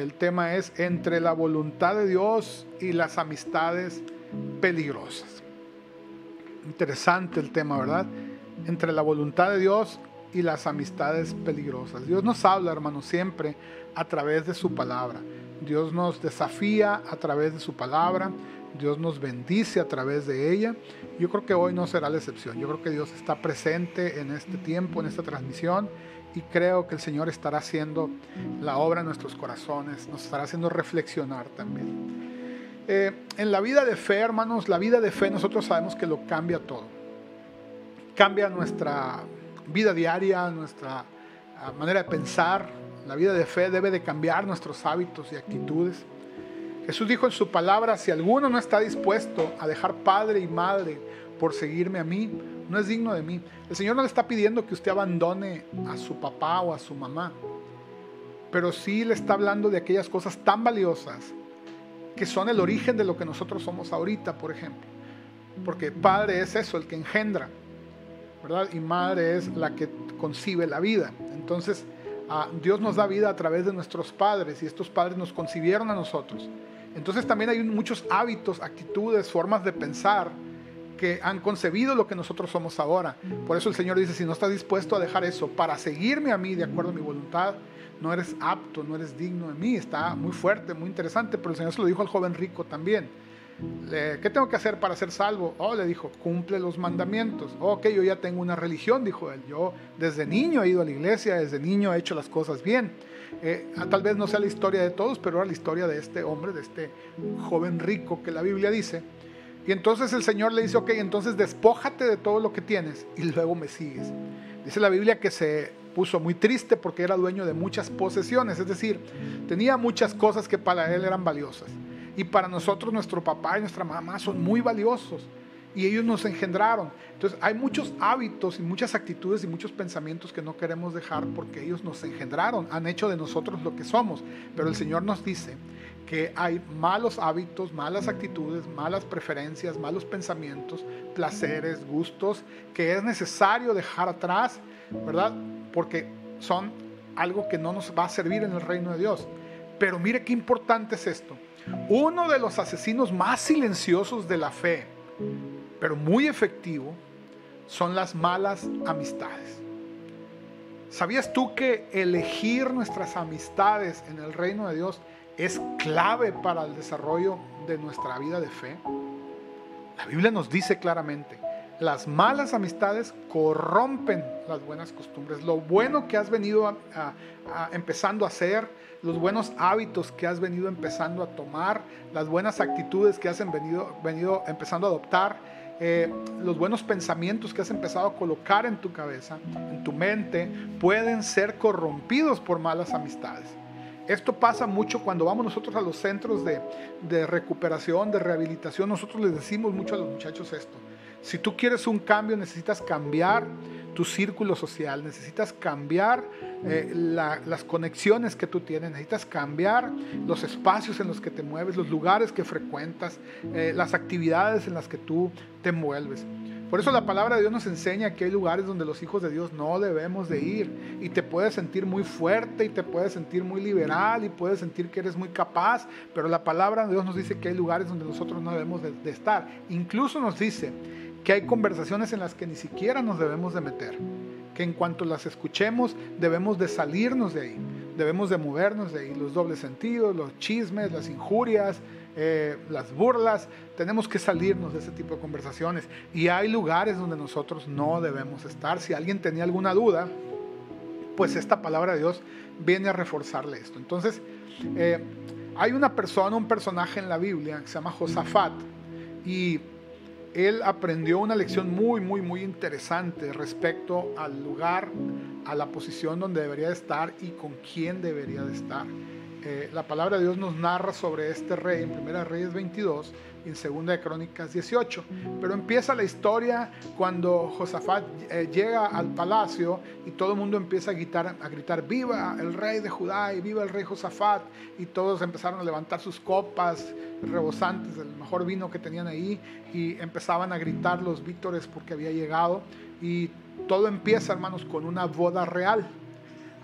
El tema es entre la voluntad de Dios y las amistades peligrosas. Interesante el tema, ¿verdad? Entre la voluntad de Dios y las amistades peligrosas. Dios nos habla, hermanos, siempre a través de su palabra. Dios nos desafía a través de su palabra. Dios nos bendice a través de ella. Yo creo que hoy no será la excepción. Yo creo que Dios está presente en este tiempo, en esta transmisión, y creo que el Señor estará haciendo la obra en nuestros corazones, nos estará haciendo reflexionar también. En la vida de fe, hermanos, la vida de fe nosotros sabemos que lo cambia todo. Cambia nuestra vida diaria, nuestra manera de pensar. La vida de fe debe de cambiar nuestros hábitos y actitudes. Jesús dijo en su palabra: si alguno no está dispuesto a dejar padre y madre por seguirme a mí, no es digno de mí. El Señor no le está pidiendo que usted abandone a su papá o a su mamá, pero sí le está hablando de aquellas cosas tan valiosas que son el origen de lo que nosotros somos ahorita, por ejemplo. Porque padre es eso, el que engendra, ¿verdad? Y madre es la que concibe la vida. Entonces, Dios nos da vida a través de nuestros padres, y estos padres nos concibieron a nosotros. Entonces también hay muchos hábitos, actitudes, formas de pensar que han concebido lo que nosotros somos ahora. Por eso el Señor dice: si no estás dispuesto a dejar eso para seguirme a mí de acuerdo a mi voluntad, no eres apto, no eres digno de mí. Está muy fuerte, muy interesante, pero el Señor se lo dijo al joven rico también. ¿Qué tengo que hacer para ser salvo? Le dijo: cumple los mandamientos. Ok, yo ya tengo una religión, dijo él. Yo desde niño he ido a la iglesia, desde niño he hecho las cosas bien. Tal vez no sea la historia de todos, pero era la historia de este hombre, de este joven rico que la Biblia dice. Y entonces el Señor le dice: ok, entonces despójate de todo lo que tienes y luego me sigues. Dice la Biblia que se puso muy triste porque era dueño de muchas posesiones, es decir, tenía muchas cosas que para él eran valiosas. Y para nosotros, nuestro papá y nuestra mamá son muy valiosos, y ellos nos engendraron. Entonces hay muchos hábitos y muchas actitudes y muchos pensamientos que no queremos dejar porque ellos nos engendraron, han hecho de nosotros lo que somos. Pero el Señor nos dice que hay malos hábitos, malas actitudes, malas preferencias, malos pensamientos, placeres, gustos, que es necesario dejar atrás, ¿verdad? Porque son algo que no nos va a servir en el reino de Dios. Pero mire qué importante es esto. Uno de los asesinos más silenciosos de la fe, pero muy efectivo, son las malas amistades. ¿Sabías tú que elegir nuestras amistades en el reino de Dios es clave para el desarrollo de nuestra vida de fe? La Biblia nos dice claramente: las malas amistades corrompen las buenas costumbres. Lo bueno que has venido empezando a hacer, los buenos hábitos que has venido empezando a tomar, las buenas actitudes que has venido empezando a adoptar, los buenos pensamientos que has empezado a colocar en tu cabeza, en tu mente, pueden ser corrompidos por malas amistades. Esto pasa mucho cuando vamos nosotros a los centros de recuperación, de rehabilitación. Nosotros les decimos mucho a los muchachos esto: si tú quieres un cambio, necesitas cambiar tu círculo social, necesitas cambiar las conexiones que tú tienes, necesitas cambiar los espacios en los que te mueves, los lugares que frecuentas, las actividades en las que tú te envuelves. Por eso la palabra de Dios nos enseña que hay lugares donde los hijos de Dios no debemos de ir, y te puedes sentir muy fuerte y te puedes sentir muy liberal y puedes sentir que eres muy capaz, pero la palabra de Dios nos dice que hay lugares donde nosotros no debemos de estar. Incluso nos dice que hay conversaciones en las que ni siquiera nos debemos de meter, que en cuanto las escuchemos debemos de salirnos de ahí, debemos de movernos de ahí. Los dobles sentidos, los chismes, las injurias, las burlas, tenemos que salirnos de ese tipo de conversaciones. Y hay lugares donde nosotros no debemos estar. Si alguien tenía alguna duda, pues esta palabra de Dios viene a reforzarle esto. Entonces, hay un personaje en la Biblia que se llama Josafat, y él aprendió una lección muy, muy, muy interesante respecto al lugar, a la posición donde debería de estar y con quién debería de estar. La palabra de Dios nos narra sobre este rey en 1 Reyes 22 y en 2 de Crónicas 18. Pero empieza la historia cuando Josafat llega al palacio y todo el mundo empieza a gritar: viva el rey de Judá y viva el rey Josafat. Y todos empezaron a levantar sus copas rebosantes del mejor vino que tenían ahí y empezaban a gritar los vítores porque había llegado. Y todo empieza, hermanos, con una boda real.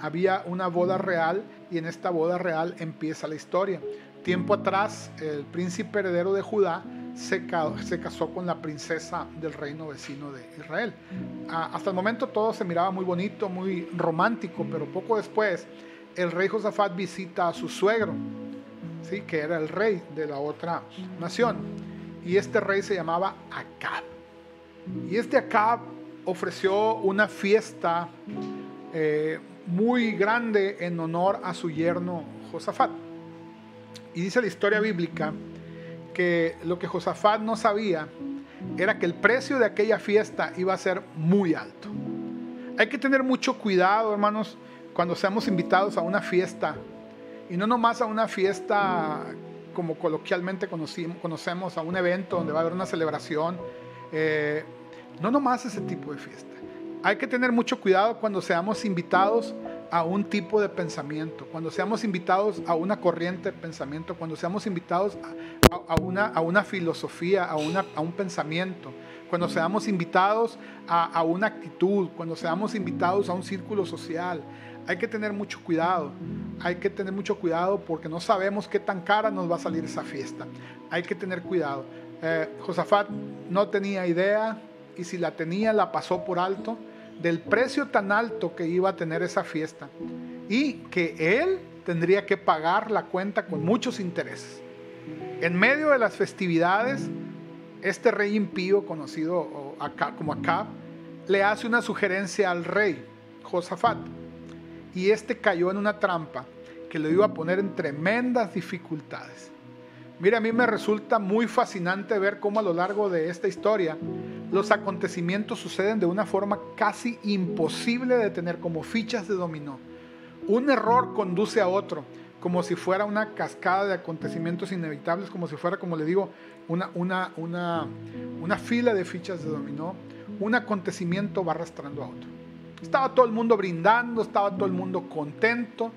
Había una boda real, y en esta boda real empieza la historia. Tiempo atrás, el príncipe heredero de Judá se casó con la princesa del reino vecino de Israel. Hasta el momento todo se miraba muy bonito, muy romántico, pero poco después el rey Josafat visita a su suegro, ¿sí?, que era el rey de la otra nación, y este rey se llamaba Acab. Y este Acab ofreció una fiesta muy grande en honor a su yerno Josafat. Y dice la historia bíblica que lo que Josafat no sabía era que el precio de aquella fiesta iba a ser muy alto. Hay que tener mucho cuidado, hermanos, cuando seamos invitados a una fiesta, y no nomás a una fiesta como coloquialmente conocemos, a un evento donde va a haber una celebración, no nomás ese tipo de fiesta. Hay que tener mucho cuidado cuando seamos invitados a un tipo de pensamiento, cuando seamos invitados a una corriente de pensamiento, cuando seamos invitados a una filosofía, a un pensamiento, cuando seamos invitados a una actitud, cuando seamos invitados a un círculo social. Hay que tener mucho cuidado. Hay que tener mucho cuidado porque no sabemos qué tan cara nos va a salir esa fiesta. Hay que tener cuidado. Josafat no tenía idea, y si la tenía, la pasó por alto, del precio tan alto que iba a tener esa fiesta, y que él tendría que pagar la cuenta con muchos intereses. En medio de las festividades, este rey impío, conocido como Acab, le hace una sugerencia al rey Josafat, y este cayó en una trampa que lo iba a poner en tremendas dificultades. Mira, a mí me resulta muy fascinante ver cómo a lo largo de esta historia los acontecimientos suceden de una forma casi imposible de detener, como fichas de dominó. Un error conduce a otro, como si fuera una cascada de acontecimientos inevitables, como si fuera, como le digo, una fila de fichas de dominó. Un acontecimiento va arrastrando a otro. Estaba todo el mundo brindando, estaba todo el mundo contento.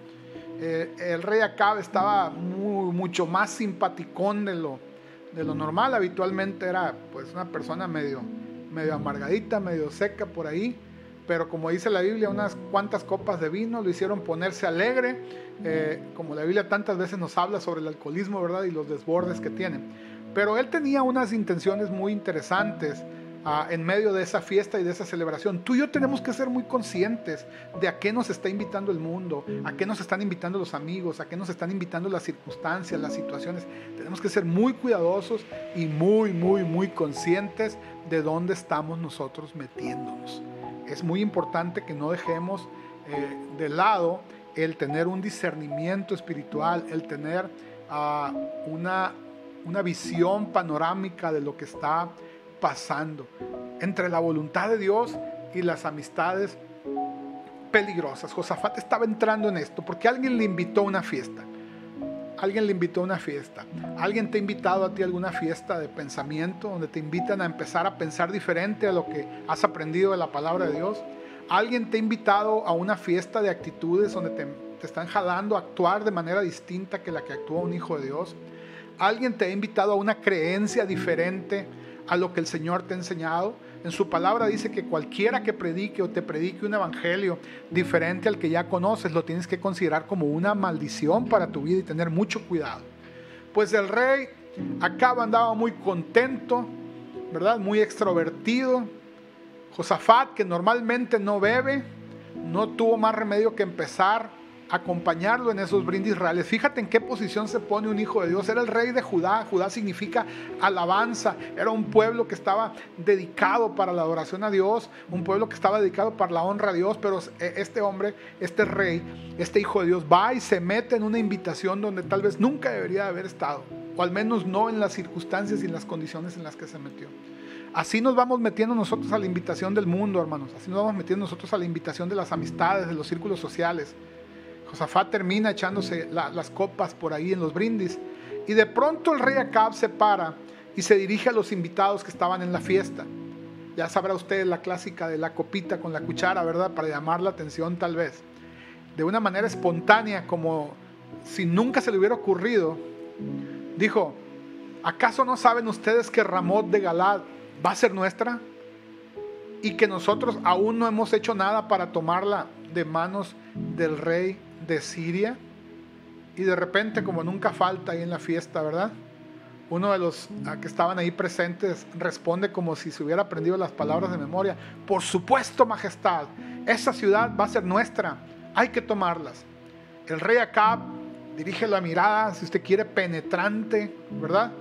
El rey Acab estaba mucho más simpaticón de lo normal. Habitualmente era pues una persona medio amargadita, medio seca por ahí, pero como dice la Biblia, unas cuantas copas de vino lo hicieron ponerse alegre, como la Biblia tantas veces nos habla sobre el alcoholismo, ¿verdad?, y los desbordes que tienen. Pero él tenía unas intenciones muy interesantes en medio de esa fiesta y de esa celebración. Tú y yo tenemos que ser muy conscientes de a qué nos está invitando el mundo, a qué nos están invitando los amigos, a qué nos están invitando las circunstancias, las situaciones. Tenemos que ser muy cuidadosos y muy conscientes de dónde estamos nosotros metiéndonos. Es muy importante que no dejemos de lado el tener un discernimiento espiritual, el tener una visión panorámica de lo que está pasando entre la voluntad de Dios y las amistades peligrosas. Josafat estaba entrando en esto porque alguien le invitó a una fiesta. Alguien le invitó a una fiesta. Alguien te ha invitado a ti a alguna fiesta de pensamiento donde te invitan a empezar a pensar diferente a lo que has aprendido de la palabra de Dios. Alguien te ha invitado a una fiesta de actitudes donde te están jalando a actuar de manera distinta que la que actúa un hijo de Dios. Alguien te ha invitado a una creencia diferente a lo que el Señor te ha enseñado. En su palabra dice que cualquiera que predique o te predique un evangelio diferente al que ya conoces, lo tienes que considerar como una maldición para tu vida y tener mucho cuidado. Pues el rey Acab andaba muy contento, ¿verdad?, muy extrovertido. Josafat, que normalmente no bebe, no tuvo más remedio que empezar a acompañarlo en esos brindis reales. Fíjate en qué posición se pone un hijo de Dios. Era el rey de Judá. Judá significa alabanza. Era un pueblo que estaba dedicado para la adoración a Dios, un pueblo que estaba dedicado para la honra a Dios. Pero este hombre, este rey, este hijo de Dios va y se mete en una invitación donde tal vez nunca debería de haber estado, o al menos no en las circunstancias y en las condiciones en las que se metió. Así nos vamos metiendo nosotros a la invitación del mundo, hermanos. Así nos vamos metiendo nosotros a la invitación de las amistades, de los círculos sociales. Josafat termina echándose las copas por ahí en los brindis, y de pronto el rey Acab se para y se dirige a los invitados que estaban en la fiesta. Ya sabrá usted la clásica de la copita con la cuchara, ¿verdad?, para llamar la atención tal vez. De una manera espontánea, como si nunca se le hubiera ocurrido, dijo: ¿acaso no saben ustedes que Ramot de Galad va a ser nuestra? Y que nosotros aún no hemos hecho nada para tomarla de manos del rey de Siria. Y de repente, como nunca falta ahí en la fiesta, ¿verdad? Uno de los que estaban ahí presentes responde como si se hubiera aprendido las palabras de memoria: por supuesto, majestad, esa ciudad va a ser nuestra, hay que tomarlas. El rey Acab dirige la mirada, si usted quiere, penetrante, ¿verdad?,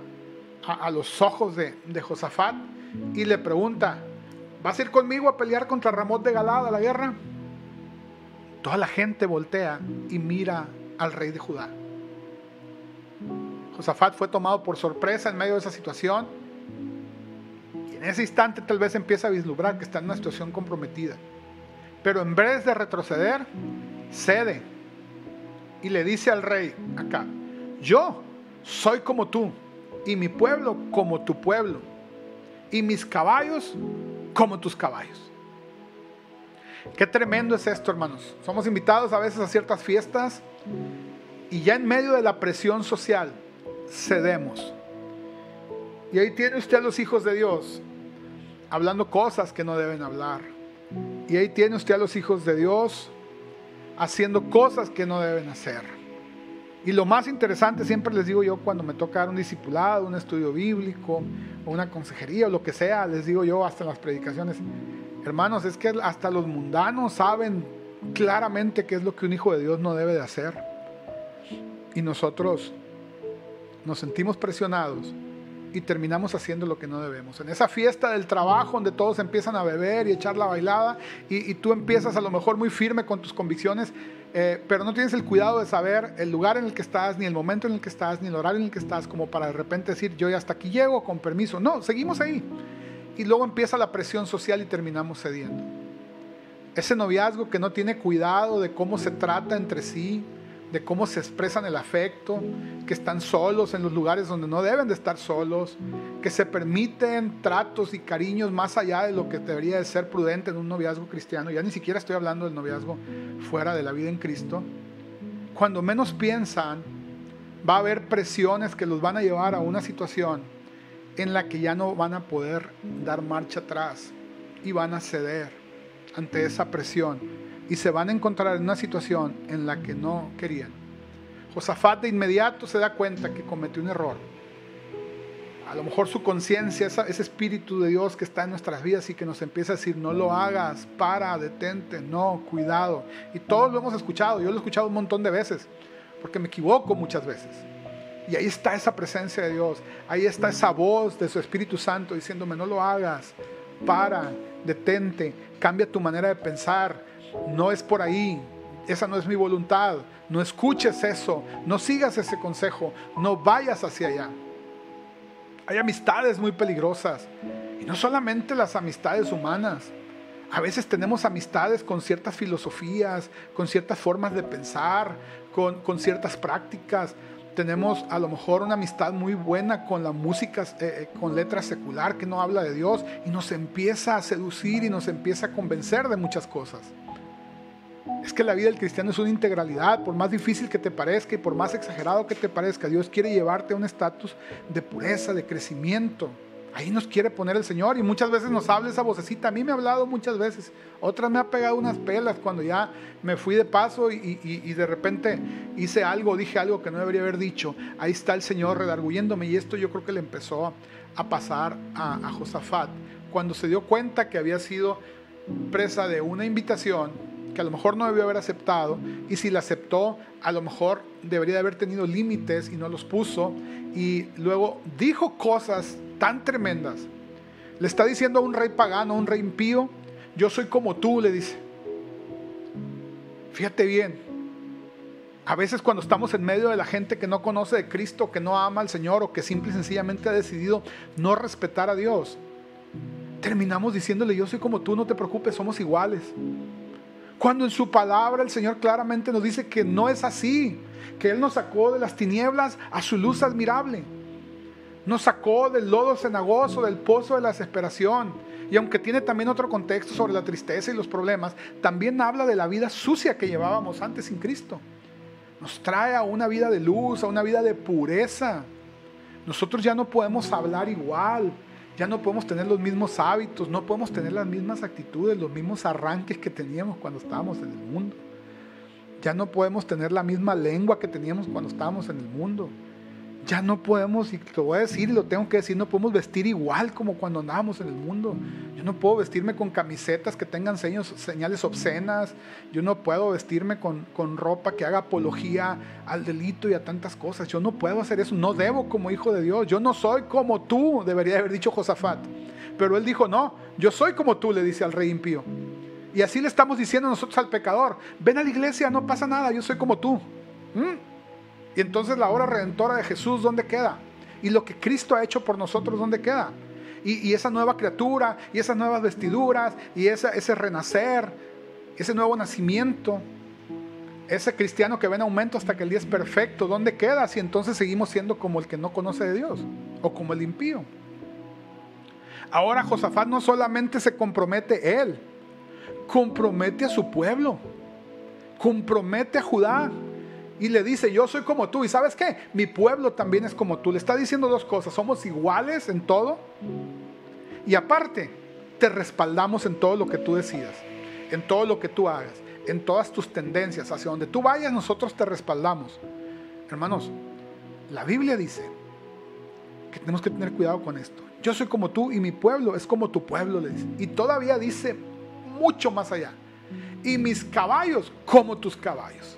a los ojos de Josafat, y le pregunta: ¿vas a ir conmigo a pelear contra Ramot de Galad a la guerra? Toda la gente voltea y mira al rey de Judá. Josafat fue tomado por sorpresa en medio de esa situación, y en ese instante tal vez empieza a vislumbrar que está en una situación comprometida, pero en vez de retroceder, cede y le dice al rey Acab: yo soy como tú, y mi pueblo como tu pueblo, y mis caballos como tus caballos. Qué tremendo es esto, hermanos. Somos invitados a veces a ciertas fiestas y ya en medio de la presión social cedemos. Y ahí tiene usted a los hijos de Dios hablando cosas que no deben hablar. Y ahí tiene usted a los hijos de Dios haciendo cosas que no deben hacer. Y lo más interesante, siempre les digo yo, cuando me toca dar un discipulado, un estudio bíblico, o una consejería, o lo que sea, les digo yo hasta en las predicaciones: hermanos, es que hasta los mundanos saben claramente qué es lo que un hijo de Dios no debe de hacer. Y nosotros nos sentimos presionados y terminamos haciendo lo que no debemos. En esa fiesta del trabajo donde todos empiezan a beber y echar la bailada, y tú empiezas a lo mejor muy firme con tus convicciones, pero no tienes el cuidado de saber el lugar en el que estás, ni el momento en el que estás, ni el horario en el que estás, como para de repente decir: yo ya hasta aquí llego, con permiso. No, seguimos ahí. Y luego empieza la presión social y terminamos cediendo. Ese noviazgo que no tiene cuidado de cómo se trata entre sí, de cómo se expresan el afecto, que están solos en los lugares donde no deben de estar solos, que se permiten tratos y cariños más allá de lo que debería de ser prudente en un noviazgo cristiano. Ya ni siquiera estoy hablando del noviazgo fuera de la vida en Cristo. Cuando menos piensan, va a haber presiones que los van a llevar a una situación en la que ya no van a poder dar marcha atrás y van a ceder ante esa presión y se van a encontrar en una situación en la que no querían. Josafat de inmediato se da cuenta que cometió un error. A lo mejor su conciencia, ese espíritu de Dios que está en nuestras vidas y que nos empieza a decir: no lo hagas, para, detente, no, cuidado. Y todos lo hemos escuchado, yo lo he escuchado un montón de veces, porque me equivoco muchas veces. Y ahí está esa presencia de Dios, ahí está esa voz de su Espíritu Santo diciéndome: no lo hagas, para, detente, cambia tu manera de pensar, no es por ahí, esa no es mi voluntad, no escuches eso, no sigas ese consejo, no vayas hacia allá. Hay amistades muy peligrosas, y no solamente las amistades humanas. A veces tenemos amistades con ciertas filosofías, con ciertas formas de pensar, con ciertas prácticas. Tenemos a lo mejor una amistad muy buena con la música, con letra secular que no habla de Dios, y nos empieza a seducir y nos empieza a convencer de muchas cosas. Es que la vida del cristiano es una integralidad. Por más difícil que te parezca y por más exagerado que te parezca, Dios quiere llevarte a un estatus de pureza, de crecimiento. Ahí nos quiere poner el Señor, y muchas veces nos habla esa vocecita. A mí me ha hablado muchas veces, otras me ha pegado unas pelas cuando ya me fui de paso y de repente hice algo, dije algo que no debería haber dicho. Ahí está el Señor redarguyéndome, y esto yo creo que le empezó a pasar a Josafat cuando se dio cuenta que había sido presa de una invitación que a lo mejor no debió haber aceptado, y si la aceptó, a lo mejor debería de haber tenido límites y no los puso, y luego dijo cosas tan tremendas. Le está diciendo a un rey pagano, a un rey impío: yo soy como tú, le dice. Fíjate bien, a veces cuando estamos en medio de la gente que no conoce de Cristo, que no ama al Señor, o que simple y sencillamente ha decidido no respetar a Dios, terminamos diciéndole: yo soy como tú, no te preocupes, somos iguales. Cuando en su palabra el Señor claramente nos dice que no es así, que Él nos sacó de las tinieblas a su luz admirable. Nos sacó del lodo cenagoso, del pozo de la desesperación. Y aunque tiene también otro contexto sobre la tristeza y los problemas, también habla de la vida sucia que llevábamos antes sin Cristo. Nos trae a una vida de luz, a una vida de pureza. Nosotros ya no podemos hablar igual, ya no podemos tener los mismos hábitos, no podemos tener las mismas actitudes, los mismos arranques que teníamos cuando estábamos en el mundo. Ya no podemos tener la misma lengua que teníamos cuando estábamos en el mundo. Ya no podemos, y lo voy a decir y lo tengo que decir, no podemos vestir igual como cuando andábamos en el mundo. Yo no puedo vestirme con camisetas que tengan señales obscenas. Yo no puedo vestirme con ropa que haga apología al delito y a tantas cosas. Yo no puedo hacer eso, no debo como hijo de Dios. Yo no soy como tú, debería haber dicho Josafat. Pero él dijo, no, yo soy como tú, le dice al rey impío. Y así le estamos diciendo nosotros al pecador, ven a la iglesia, no pasa nada, yo soy como tú. Y entonces la obra redentora de Jesús, ¿dónde queda? Y lo que Cristo ha hecho por nosotros, ¿dónde queda? Y esa nueva criatura, y esas nuevas vestiduras, y ese renacer, ese nuevo nacimiento, ese cristiano que va en aumento hasta que el día es perfecto, ¿dónde queda? Si entonces seguimos siendo como el que no conoce de Dios, o como el impío. Ahora Josafat no solamente se compromete él, compromete a su pueblo, compromete a Judá. Y le dice, yo soy como tú. ¿Y sabes qué? Mi pueblo también es como tú. Le está diciendo dos cosas. Somos iguales en todo. Y aparte, te respaldamos en todo lo que tú decidas. En todo lo que tú hagas. En todas tus tendencias. Hacia donde tú vayas, nosotros te respaldamos. Hermanos, la Biblia dice que tenemos que tener cuidado con esto. Yo soy como tú y mi pueblo es como tu pueblo, le dice. Y todavía dice mucho más allá. Y mis caballos como tus caballos.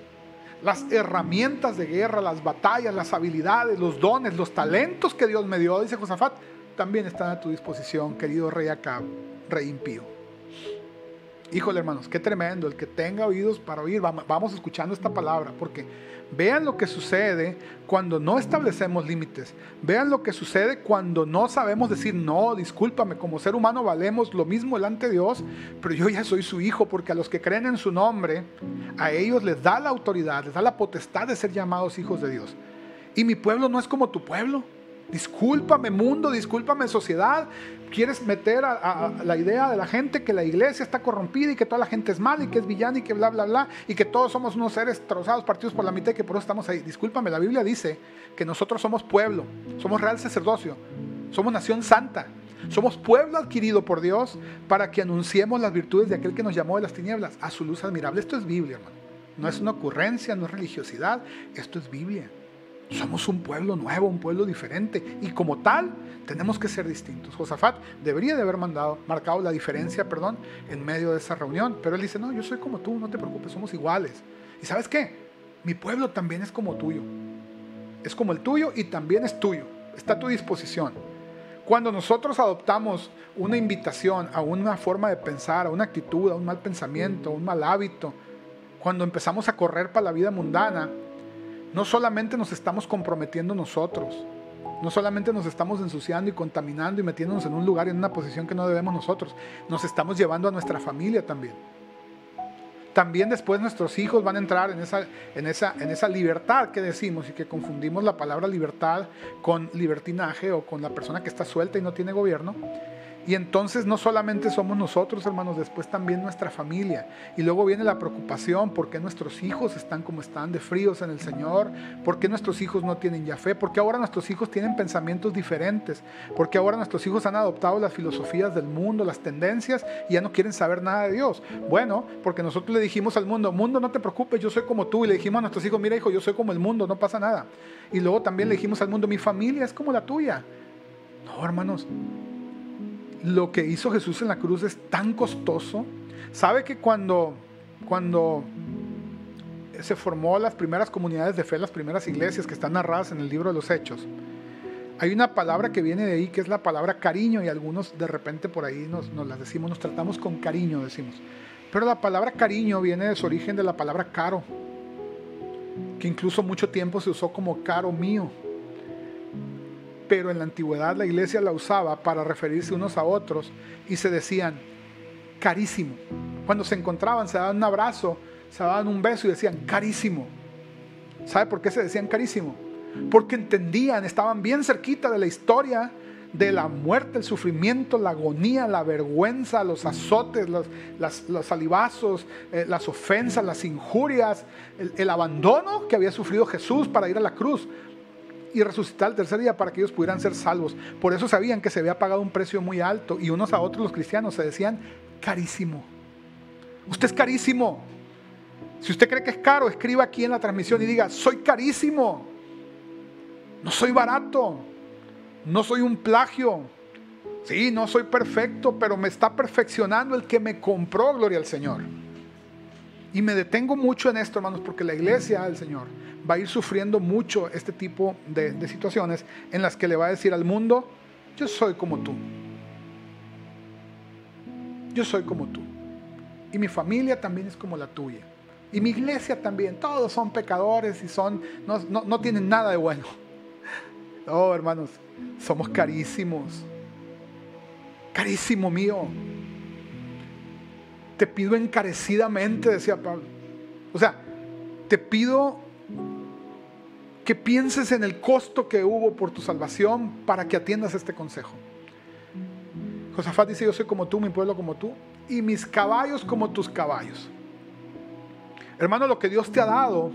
Las herramientas de guerra, las batallas, las habilidades, los dones, los talentos que Dios me dio, dice Josafat, también están a tu disposición, querido rey Acab, rey impío. Híjole, hermanos, qué tremendo. El que tenga oídos para oír, vamos escuchando esta palabra, porque vean lo que sucede cuando no establecemos límites. Vean lo que sucede cuando no sabemos decir, no, discúlpame, como ser humano valemos lo mismo delante de Dios, pero yo ya soy su hijo, porque a los que creen en su nombre, a ellos les da la autoridad, les da la potestad de ser llamados hijos de Dios. Y mi pueblo no es como tu pueblo. Discúlpame mundo, discúlpame sociedad. Quieres meter a la idea de la gente que la iglesia está corrompida y que toda la gente es mala y que es villana y que bla bla bla y que todos somos unos seres trozados, partidos por la mitad y que por eso estamos ahí. Discúlpame, la Biblia dice que nosotros somos pueblo, somos real sacerdocio, somos nación santa, somos pueblo adquirido por Dios para que anunciemos las virtudes de aquel que nos llamó de las tinieblas a su luz admirable. Esto es Biblia, hermano. No es una ocurrencia, no es religiosidad, esto es Biblia. Somos un pueblo nuevo, un pueblo diferente, y como tal tenemos que ser distintos. Josafat debería de haber marcado la diferencia, en medio de esa reunión, pero él dice, no, yo soy como tú, no te preocupes, somos iguales. ¿Y sabes qué? Mi pueblo también es como tuyo, es como el tuyo y también es tuyo, está a tu disposición. Cuando nosotros adoptamos una invitación a una forma de pensar, a una actitud, a un mal pensamiento, a un mal hábito, cuando empezamos a correr para la vida mundana, no solamente nos estamos comprometiendo nosotros, no solamente nos estamos ensuciando y contaminando y metiéndonos en un lugar y en una posición que no debemos nosotros, nos estamos llevando a nuestra familia también. También después nuestros hijos van a entrar en esa libertad que decimos y que confundimos la palabra libertad con libertinaje o con la persona que está suelta y no tiene gobierno. Y entonces no solamente somos nosotros, hermanos, después también nuestra familia. Y luego viene la preocupación, ¿por qué nuestros hijos están como están, de fríos en el Señor? ¿Por qué nuestros hijos no tienen ya fe? ¿Por qué ahora nuestros hijos tienen pensamientos diferentes? ¿Por qué ahora nuestros hijos han adoptado las filosofías del mundo, las tendencias, y ya no quieren saber nada de Dios? Bueno, porque nosotros le dijimos al mundo, mundo, no te preocupes, yo soy como tú. Y le dijimos a nuestros hijos, mira hijo, yo soy como el mundo, no pasa nada. Y luego también le dijimos al mundo, mi familia es como la tuya. No, hermanos. Lo que hizo Jesús en la cruz es tan costoso. ¿Sabe que cuando se formó las primeras comunidades de fe, las primeras iglesias que están narradas en el libro de los Hechos, hay una palabra que viene de ahí que es la palabra cariño, y algunos de repente por ahí nos las decimos, nos tratamos con cariño, decimos. Pero la palabra cariño viene de su origen de la palabra caro, que incluso mucho tiempo se usó como caro mío. Pero en la antigüedad la iglesia la usaba para referirse unos a otros y se decían carísimo. Cuando se encontraban, se daban un abrazo, se daban un beso y decían carísimo. ¿Sabe por qué se decían carísimo? Porque entendían, estaban bien cerquita de la historia de la muerte, el sufrimiento, la agonía, la vergüenza, los azotes, los salivazos, las ofensas, las injurias, el abandono que había sufrido Jesús para ir a la cruz y resucitar el tercer día para que ellos pudieran ser salvos. Por eso sabían que se había pagado un precio muy alto, y unos a otros los cristianos se decían carísimo. Usted es carísimo. Si usted cree que es caro, escriba aquí en la transmisión y diga: soy carísimo, no soy barato, no soy un plagio. Sí, no soy perfecto, pero me está perfeccionando el que me compró, gloria al Señor. Y me detengo mucho en esto, hermanos, porque la iglesia del Señor va a ir sufriendo mucho este tipo de situaciones en las que le va a decir al mundo: yo soy como tú. Yo soy como tú. Y mi familia también es como la tuya. Y mi iglesia también. Todos son pecadores y no tienen nada de bueno. Oh, hermanos, somos carísimos. Carísimo mío. Te pido encarecidamente, decía Pablo. O sea, te pido que pienses en el costo que hubo por tu salvación para que atiendas este consejo. Josafat dice: yo soy como tú, mi pueblo como tú, y mis caballos como tus caballos. Hermano, lo que Dios te ha dado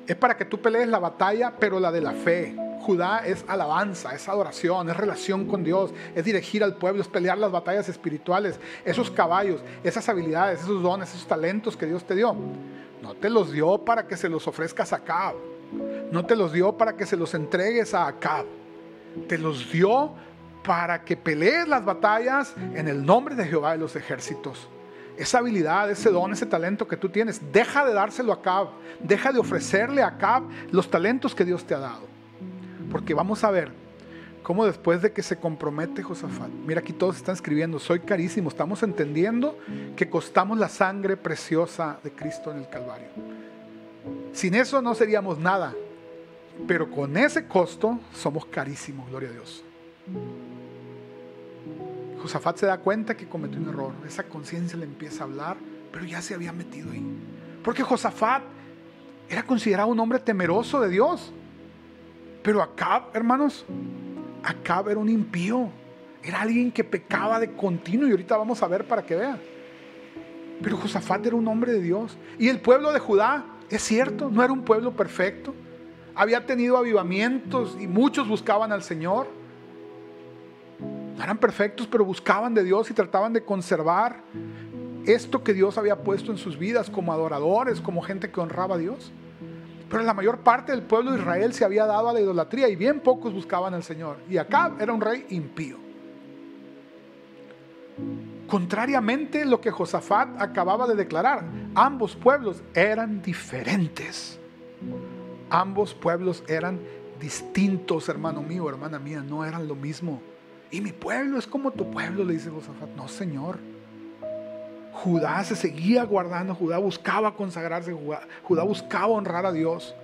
es para que tú pelees la batalla, pero la de la fe. Judá es alabanza, es adoración, es relación con Dios, es dirigir al pueblo, es pelear las batallas espirituales. Esos caballos, esas habilidades, esos dones, esos talentos que Dios te dio, no te los dio para que se los ofrezcas a Acab. No te los dio para que se los entregues a Acab. Te los dio para que pelees las batallas en el nombre de Jehová de los ejércitos. Esa habilidad, ese don, ese talento que tú tienes, deja de dárselo a Acab. Deja de ofrecerle a Acab los talentos que Dios te ha dado. Porque vamos a ver cómo después de que se compromete Josafat, mira, aquí todos están escribiendo: soy carísimo. Estamos entendiendo que costamos la sangre preciosa de Cristo en el Calvario. Sin eso no seríamos nada, pero con ese costo somos carísimos, gloria a Dios. Josafat se da cuenta que cometió un error. Esa conciencia le empieza a hablar, pero ya se había metido ahí. Porque Josafat era considerado un hombre temeroso de Dios. Pero Acab, hermanos, Acab era un impío. Era alguien que pecaba de continuo, y ahorita vamos a ver para que vean. Pero Josafat era un hombre de Dios. Y el pueblo de Judá, es cierto, no era un pueblo perfecto. Había tenido avivamientos y muchos buscaban al Señor. No eran perfectos, pero buscaban de Dios y trataban de conservar esto que Dios había puesto en sus vidas como adoradores, como gente que honraba a Dios. Pero la mayor parte del pueblo de Israel se había dado a la idolatría y bien pocos buscaban al Señor. Y Acab era un rey impío. Contrariamente a lo que Josafat acababa de declarar, ambos pueblos eran diferentes. Ambos pueblos eran distintos, hermano mío, hermana mía, no eran lo mismo. Y mi pueblo es como tu pueblo, le dice Josafat. No, Señor. Judá se seguía guardando, Judá buscaba consagrarse, Judá buscaba honrar a Dios.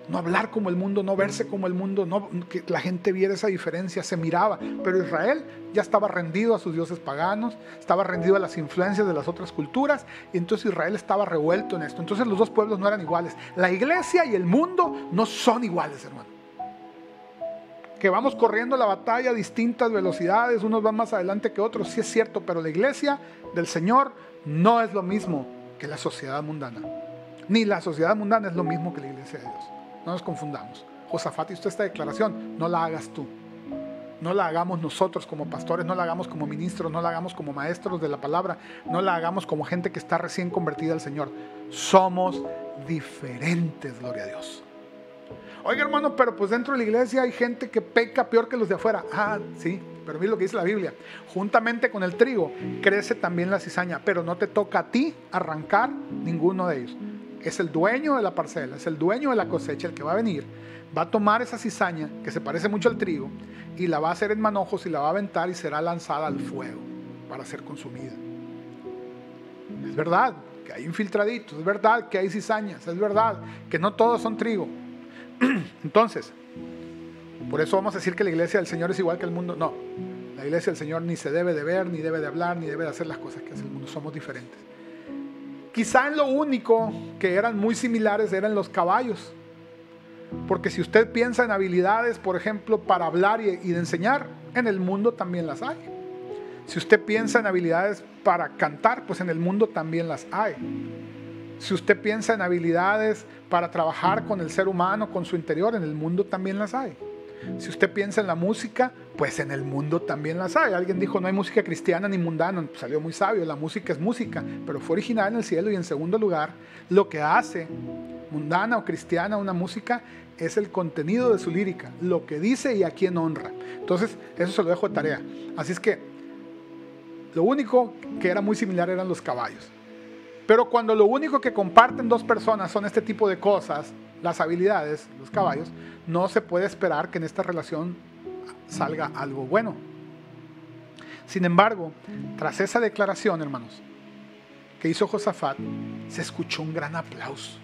No hablar como el mundo, no verse como el mundo, no que la gente viera esa diferencia, se miraba. Pero Israel ya estaba rendido a sus dioses paganos, estaba rendido a las influencias de las otras culturas, y entonces Israel estaba revuelto en esto. Entonces los dos pueblos no eran iguales. La iglesia y el mundo no son iguales, hermano. Que vamos corriendo la batalla a distintas velocidades, unos van más adelante que otros, sí es cierto, pero la iglesia del Señor no es lo mismo que la sociedad mundana. Ni la sociedad mundana es lo mismo que la iglesia de Dios. No nos confundamos. Josafat hizo esta declaración: no la hagas tú. No la hagamos nosotros como pastores, no la hagamos como ministros, no la hagamos como maestros de la palabra, no la hagamos como gente que está recién convertida al Señor. Somos diferentes, gloria a Dios. Oiga, hermano, pero pues dentro de la iglesia hay gente que peca peor que los de afuera. Ah, sí, pero mira lo que dice la Biblia: juntamente con el trigo crece también la cizaña, pero no te toca a ti arrancar ninguno de ellos. Es el dueño de la parcela, es el dueño de la cosecha el que va a venir, va a tomar esa cizaña que se parece mucho al trigo y la va a hacer en manojos y la va a aventar y será lanzada al fuego para ser consumida. Es verdad que hay infiltraditos, es verdad que hay cizañas, es verdad que no todos son trigo. Entonces, por eso vamos a decir que la iglesia del Señor es igual que el mundo. No, la iglesia del Señor ni se debe de ver, ni debe de hablar, ni debe de hacer las cosas que hace el mundo. Somos diferentes. Quizá en lo único que eran muy similares eran los caballos. Porque si usted piensa en habilidades, por ejemplo, para hablar y de enseñar, en el mundo también las hay. Si usted piensa en habilidades para cantar, pues en el mundo también las hay. Si usted piensa en habilidades para trabajar con el ser humano, con su interior, en el mundo también las hay. Si usted piensa en la música, pues en el mundo también las hay. Alguien dijo, no hay música cristiana ni mundana. Pues salió muy sabio, la música es música, pero fue original en el cielo. Y en segundo lugar, lo que hace mundana o cristiana una música es el contenido de su lírica, lo que dice y a quién honra. Entonces, eso se lo dejo de tarea. Así es que lo único que era muy similar eran los caballos. Pero cuando lo único que comparten dos personas son este tipo de cosas, las habilidades, los caballos, no se puede esperar que en esta relación salga algo bueno. Sin embargo, tras esa declaración, hermanos, que hizo Josafat, se escuchó un gran aplauso.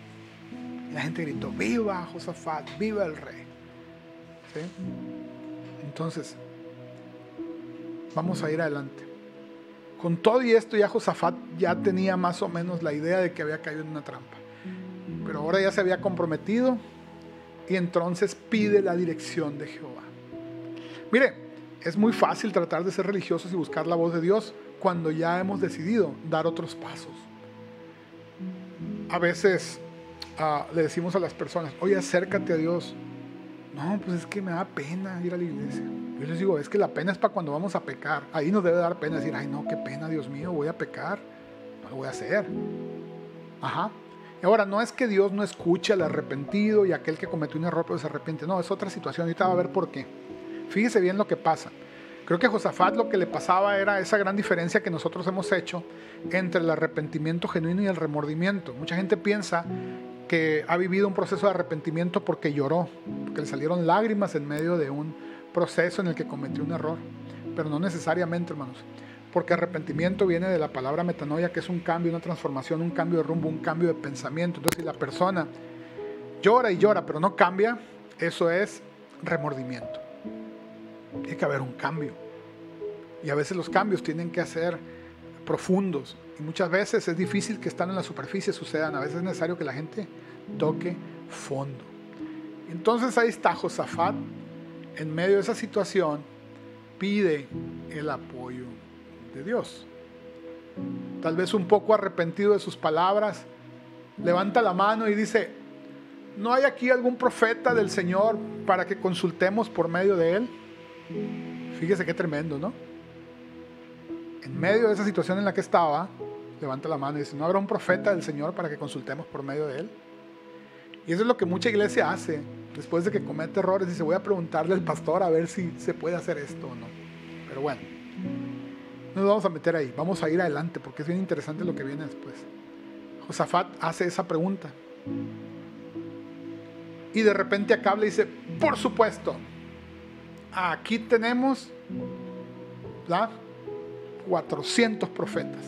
Y la gente gritó, ¡viva Josafat! ¡Viva el rey! ¿Sí? Entonces, vamos a ir adelante. Con todo y esto, ya Josafat ya tenía más o menos la idea de que había caído en una trampa. Pero ahora ya se había comprometido y entonces pide la dirección de Jehová. Mire, es muy fácil tratar de ser religiosos y buscar la voz de Dios cuando ya hemos decidido dar otros pasos. A veces le decimos a las personas, oye, acércate a Dios. No, pues es que me da pena ir a la iglesia. Yo les digo, es que la pena es para cuando vamos a pecar. Ahí nos debe dar pena decir, ay no, qué pena, Dios mío, voy a pecar. No lo voy a hacer. Ajá. Y ahora, no es que Dios no escuche al arrepentido y aquel que cometió un error pero se arrepiente. No, es otra situación. Ahorita va a ver por qué. Fíjese bien lo que pasa. Creo que a Josafat lo que le pasaba era esa gran diferencia que nosotros hemos hecho entre el arrepentimiento genuino y el remordimiento. Mucha gente piensa que ha vivido un proceso de arrepentimiento porque lloró, porque le salieron lágrimas en medio de un proceso en el que cometió un error. Pero no necesariamente, hermanos. Porque arrepentimiento viene de la palabra metanoia, que es un cambio, una transformación, un cambio de rumbo, un cambio de pensamiento. Entonces, si la persona llora y llora, pero no cambia, eso es remordimiento. Tiene que haber un cambio. Y a veces los cambios tienen que ser profundos. Y muchas veces es difícil que estando en la superficie sucedan. A veces es necesario que la gente toque fondo. Entonces ahí está Josafat. En medio de esa situación, pide el apoyo de Dios. Tal vez un poco arrepentido de sus palabras, levanta la mano y dice, ¿no hay aquí algún profeta del Señor para que consultemos por medio de él? Fíjese qué tremendo, ¿no? En medio de esa situación en la que estaba, levanta la mano y dice, ¿no habrá un profeta del Señor para que consultemos por medio de él? Y eso es lo que mucha iglesia hace. Después de que comete errores, dice, voy a preguntarle al pastor a ver si se puede hacer esto o no. Pero bueno, no nos vamos a meter ahí. Vamos a ir adelante porque es bien interesante lo que viene después. Josafat hace esa pregunta. Y de repente Acab le dice, por supuesto, aquí tenemos 400 profetas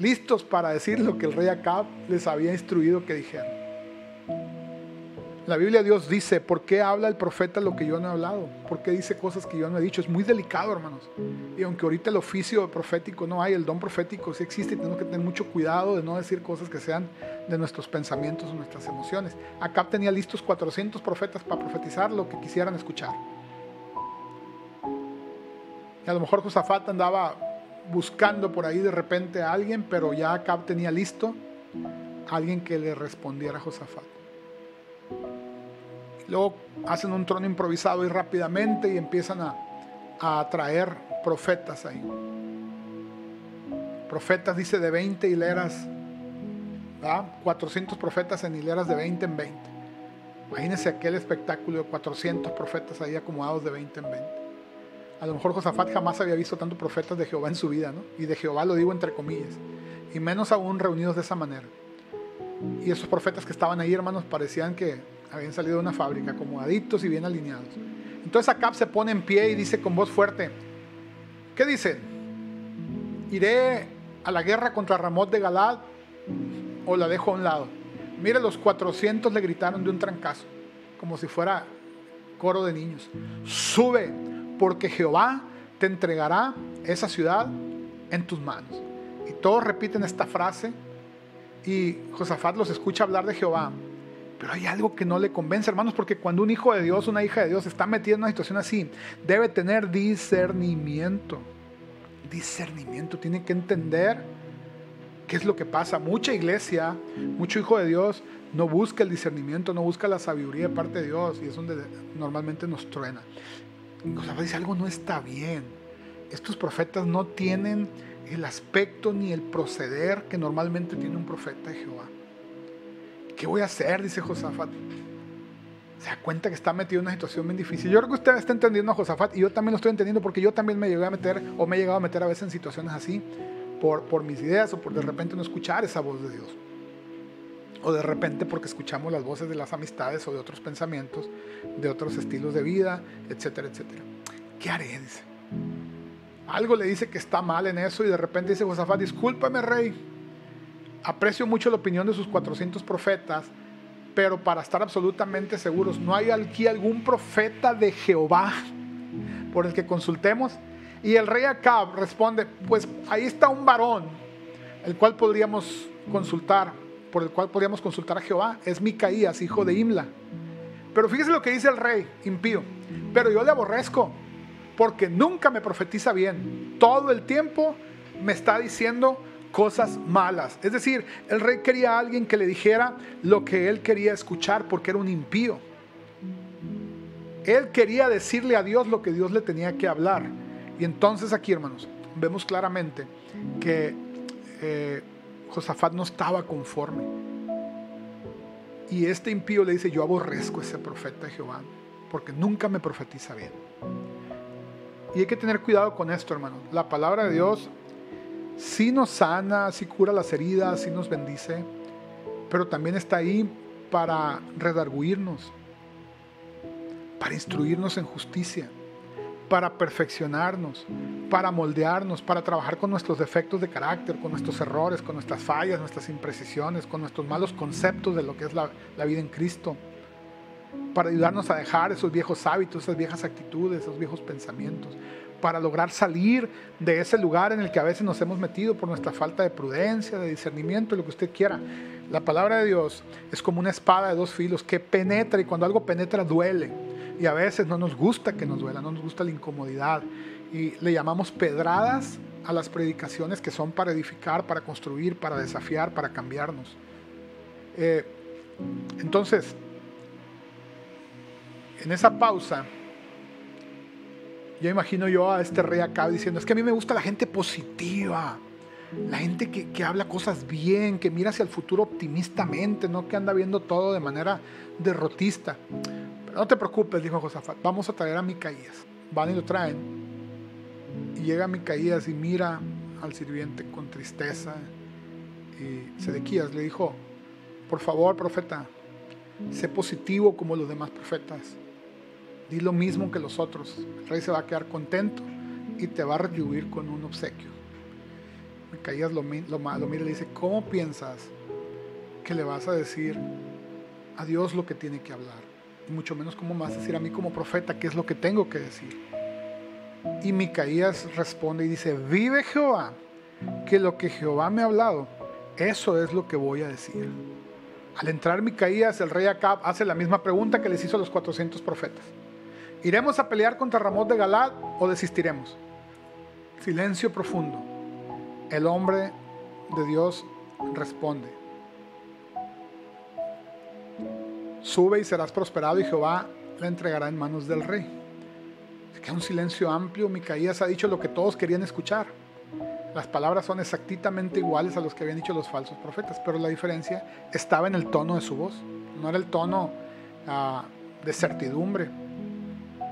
listos para decir lo que el rey Acab les había instruido que dijeran. La Biblia, Dios dice, ¿por qué habla el profeta lo que yo no he hablado? ¿Por qué dice cosas que yo no he dicho? Es muy delicado, hermanos. Y aunque ahorita el oficio profético no hay, el don profético sí existe y tenemos que tener mucho cuidado de no decir cosas que sean de nuestros pensamientos o nuestras emociones. Acab tenía listos 400 profetas para profetizar lo que quisieran escuchar. Y a lo mejor Josafat andaba buscando por ahí de repente a alguien, pero ya Acab tenía listo a alguien que le respondiera a Josafat. Luego hacen un trono improvisado y rápidamente y empiezan a traer profetas ahí. Profetas, dice, de 20 hileras, ¿verdad? 400 profetas en hileras de 20 en 20. Imagínense aquel espectáculo de 400 profetas ahí acomodados de 20 en 20. A lo mejor Josafat jamás había visto tantos profetas de Jehová en su vida, ¿no? Y de Jehová lo digo entre comillas. Y menos aún reunidos de esa manera. Y esos profetas que estaban ahí, hermanos, parecían que habían salido de una fábrica, acomodaditos y bien alineados. Entonces Acab se pone en pie y dice con voz fuerte, ¿qué dicen? ¿Iré a la guerra contra Ramot de Galad o la dejo a un lado? Mire, los 400 le gritaron de un trancazo, como si fuera coro de niños. Sube, porque Jehová te entregará esa ciudad en tus manos. Y todos repiten esta frase y Josafat los escucha hablar de Jehová. Pero hay algo que no le convence, hermanos, porque cuando un hijo de Dios, una hija de Dios está metida en una situación así, debe tener discernimiento. Discernimiento, tiene que entender qué es lo que pasa. Mucha iglesia, mucho hijo de Dios no busca el discernimiento, no busca la sabiduría de parte de Dios, y es donde normalmente nos truena. Y Josafat dice, algo no está bien. Estos profetas no tienen el aspecto ni el proceder que normalmente tiene un profeta de Jehová. ¿Qué voy a hacer?, dice Josafat. Se da cuenta que está metido en una situación bien difícil. Yo creo que usted está entendiendo a Josafat, y yo también lo estoy entendiendo, porque yo también me he llegado a meter a veces en situaciones así, por mis ideas, o por de repente no escuchar esa voz de Dios, o de repente porque escuchamos las voces de las amistades o de otros pensamientos, de otros estilos de vida, etcétera, etcétera. ¿Qué haré?, dice. Algo le dice que está mal en eso, y de repente dice Josafat, discúlpame, rey, aprecio mucho la opinión de sus 400 profetas, pero para estar absolutamente seguros, ¿no hay aquí algún profeta de Jehová por el que consultemos? Y el rey Acab responde, pues ahí está un varón, el cual podríamos consultar, por el cual podríamos consultar a Jehová, es Micaías, hijo de Imla. Pero fíjese lo que dice el rey impío, pero yo le aborrezco, porque nunca me profetiza bien, todo el tiempo me está diciendo cosas malas. Es decir, el rey quería a alguien que le dijera lo que él quería escuchar, porque era un impío. Él quería decirle a Dios lo que Dios le tenía que hablar. Y entonces aquí, hermanos, vemos claramente que Josafat no estaba conforme, y este impío le dice, yo aborrezco a ese profeta de Jehová, porque nunca me profetiza bien. Y hay que tener cuidado con esto, hermanos. La palabra de Dios sí nos sana, sí cura las heridas, sí nos bendice, pero también está ahí para redarguirnos, para instruirnos en justicia, para perfeccionarnos, para moldearnos, para trabajar con nuestros defectos de carácter, con nuestros errores, con nuestras fallas, nuestras imprecisiones, con nuestros malos conceptos de lo que es la vida en Cristo, para ayudarnos a dejar esos viejos hábitos, esas viejas actitudes, esos viejos pensamientos, para lograr salir de ese lugar en el que a veces nos hemos metido por nuestra falta de prudencia, de discernimiento, lo que usted quiera. La palabra de Dios es como una espada de 2 filos que penetra, y cuando algo penetra duele, y a veces no nos gusta que nos duela, no nos gusta la incomodidad, y le llamamos pedradas a las predicaciones que son para edificar, para construir, para desafiar, para cambiarnos. Entonces, en esa pausa, yo imagino yo a este rey acá diciendo, es que a mí me gusta la gente positiva, la gente que habla cosas bien, que mira hacia el futuro optimistamente, no que anda viendo todo de manera derrotista. Pero no te preocupes, dijo Josafat, vamos a traer a Micaías. Van y lo traen, y llega Micaías y mira al sirviente con tristeza, y Sedequías le dijo, por favor, profeta, sé positivo como los demás profetas, di lo mismo que los otros, el rey se va a quedar contento y te va a retribuir con un obsequio. Micaías lo mira y le dice, ¿cómo piensas que le vas a decir a Dios lo que tiene que hablar? Y mucho menos cómo me vas a decir a mí como profeta qué es lo que tengo que decir. Y Micaías responde y dice, vive Jehová, que lo que Jehová me ha hablado, eso es lo que voy a decir. Al entrar Micaías, el rey Acab hace la misma pregunta que les hizo a los 400 profetas. ¿Iremos a pelear contra Ramot de Galad o desistiremos? Silencio profundo. El hombre de Dios responde, sube y serás prosperado, y Jehová la entregará en manos del rey. Queda un silencio amplio. Micaías ha dicho lo que todos querían escuchar. Las palabras son exactamente iguales a los que habían dicho los falsos profetas, pero la diferencia estaba en el tono de su voz. No era el tono de certidumbre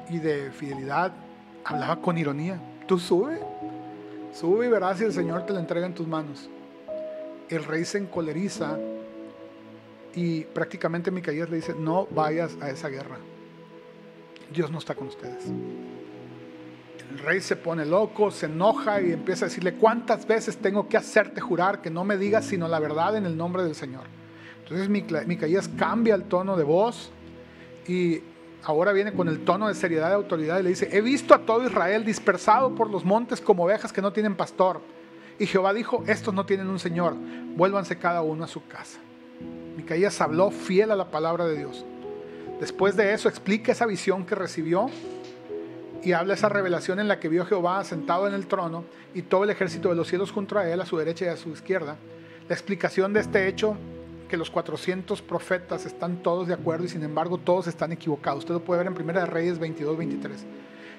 y de fidelidad. Hablaba con ironía. Tú sube y verás si el Señor te la entrega en tus manos. El rey se encoleriza y prácticamente Micaías le dice, no vayas a esa guerra, Dios no está con ustedes. El rey se pone loco, se enoja y empieza a decirle, ¿cuántas veces tengo que hacerte jurar que no me digas sino la verdad en el nombre del Señor? Entonces Micaías cambia el tono de voz y ahora viene con el tono de seriedad y autoridad y le dice, he visto a todo Israel dispersado por los montes como ovejas que no tienen pastor. Y Jehová dijo, estos no tienen un Señor, vuélvanse cada uno a su casa. Micaías habló fiel a la palabra de Dios. Después de eso explica esa visión que recibió y habla esa revelación en la que vio a Jehová sentado en el trono y todo el ejército de los cielos junto a él, a su derecha y a su izquierda. La explicación de este hecho que los 400 profetas están todos de acuerdo y sin embargo todos están equivocados. Usted lo puede ver en Primera de Reyes 22, 23.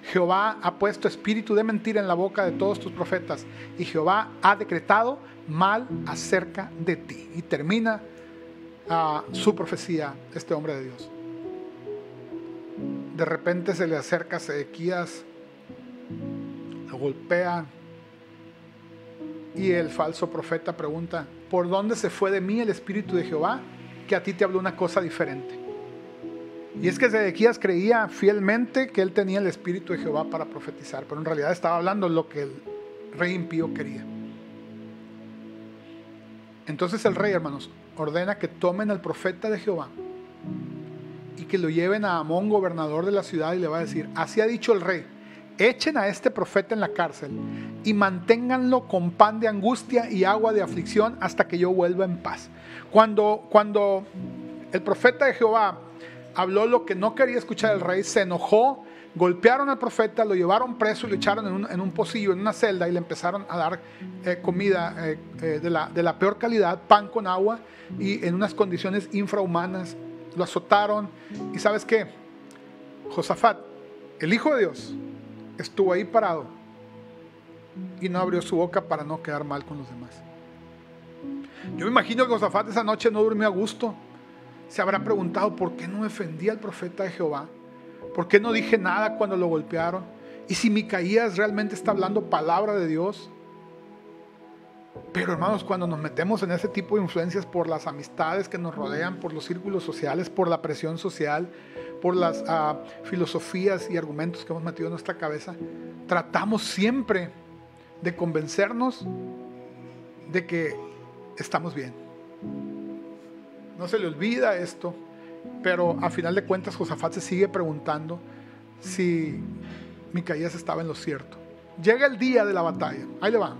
Jehová ha puesto espíritu de mentira en la boca de todos tus profetas y Jehová ha decretado mal acerca de ti. Y termina su profecía este hombre de Dios. De repente se le acerca a Sedequías, lo golpea y el falso profeta pregunta: ¿por dónde se fue de mí el espíritu de Jehová, que a ti te habló una cosa diferente? Y es que Sedequías creía fielmente que él tenía el espíritu de Jehová para profetizar, pero en realidad estaba hablando lo que el rey impío quería. Entonces el rey, hermanos, ordena que tomen al profeta de Jehová y que lo lleven a Amón, gobernador de la ciudad, y le va a decir: así ha dicho el rey, echen a este profeta en la cárcel y manténganlo con pan de angustia y agua de aflicción hasta que yo vuelva en paz. Cuando el profeta de Jehová habló lo que no quería escuchar el rey, se enojó, golpearon al profeta, lo llevaron preso y lo echaron en un pocillo, en una celda, y le empezaron a dar comida de la peor calidad, pan con agua, y en unas condiciones infrahumanas. Lo azotaron. ¿Y sabes qué? Josafat, el hijo de Dios, estuvo ahí parado y no abrió su boca para no quedar mal con los demás. Yo me imagino que Josafat esa noche no durmió a gusto. Se habrá preguntado: ¿por qué no defendí al profeta de Jehová? ¿Por qué no dije nada cuando lo golpearon? ¿Y si Micaías realmente está hablando palabra de Dios? Pero hermanos, cuando nos metemos en ese tipo de influencias por las amistades que nos rodean, por los círculos sociales, por la presión social, por las filosofías y argumentos que hemos metido en nuestra cabeza, tratamos siempre de convencernos de que estamos bien. No se le olvida esto, pero a final de cuentas Josafat se sigue preguntando si Micaías estaba en lo cierto. Llega el día de la batalla, ahí le va.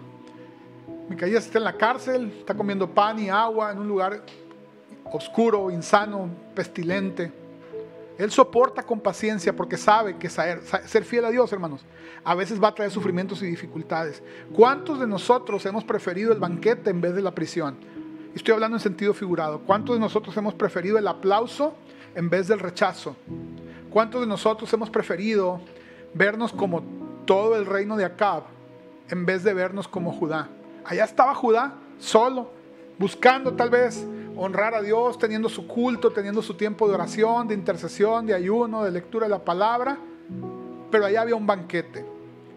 Micaías está en la cárcel, está comiendo pan y agua en un lugar oscuro, insano, pestilente. Él soporta con paciencia porque sabe que ser fiel a Dios, hermanos, a veces va a traer sufrimientos y dificultades. ¿Cuántos de nosotros hemos preferido el banquete en vez de la prisión? Estoy hablando en sentido figurado. ¿Cuántos de nosotros hemos preferido el aplauso en vez del rechazo? ¿Cuántos de nosotros hemos preferido vernos como todo el reino de Acab en vez de vernos como Judá? Allá estaba Judá solo, buscando tal vez honrar a Dios, teniendo su culto, teniendo su tiempo de oración, de intercesión, de ayuno, de lectura de la palabra. Pero allá había un banquete.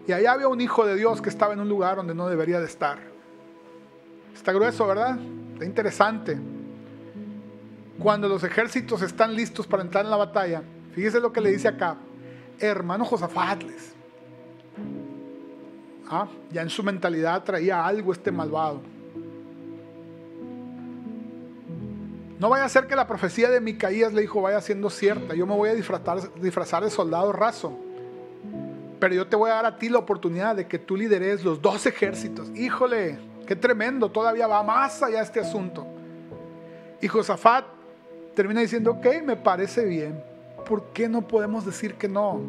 Y allá había un hijo de Dios que estaba en un lugar donde no debería de estar. Está grueso, ¿verdad? Está interesante. Cuando los ejércitos están listos para entrar en la batalla, fíjese lo que le dice acá: hermano Josafat, ya en su mentalidad traía algo este malvado. No vaya a ser que la profecía de Micaías, le dijo, vaya siendo cierta. Yo me voy a disfrazar de soldado raso, pero yo te voy a dar a ti la oportunidad de que tú lideres los 2 ejércitos. Híjole, qué tremendo, todavía va más allá este asunto. Y Josafat termina diciendo: ok, me parece bien. ¿Por qué no podemos decir que no?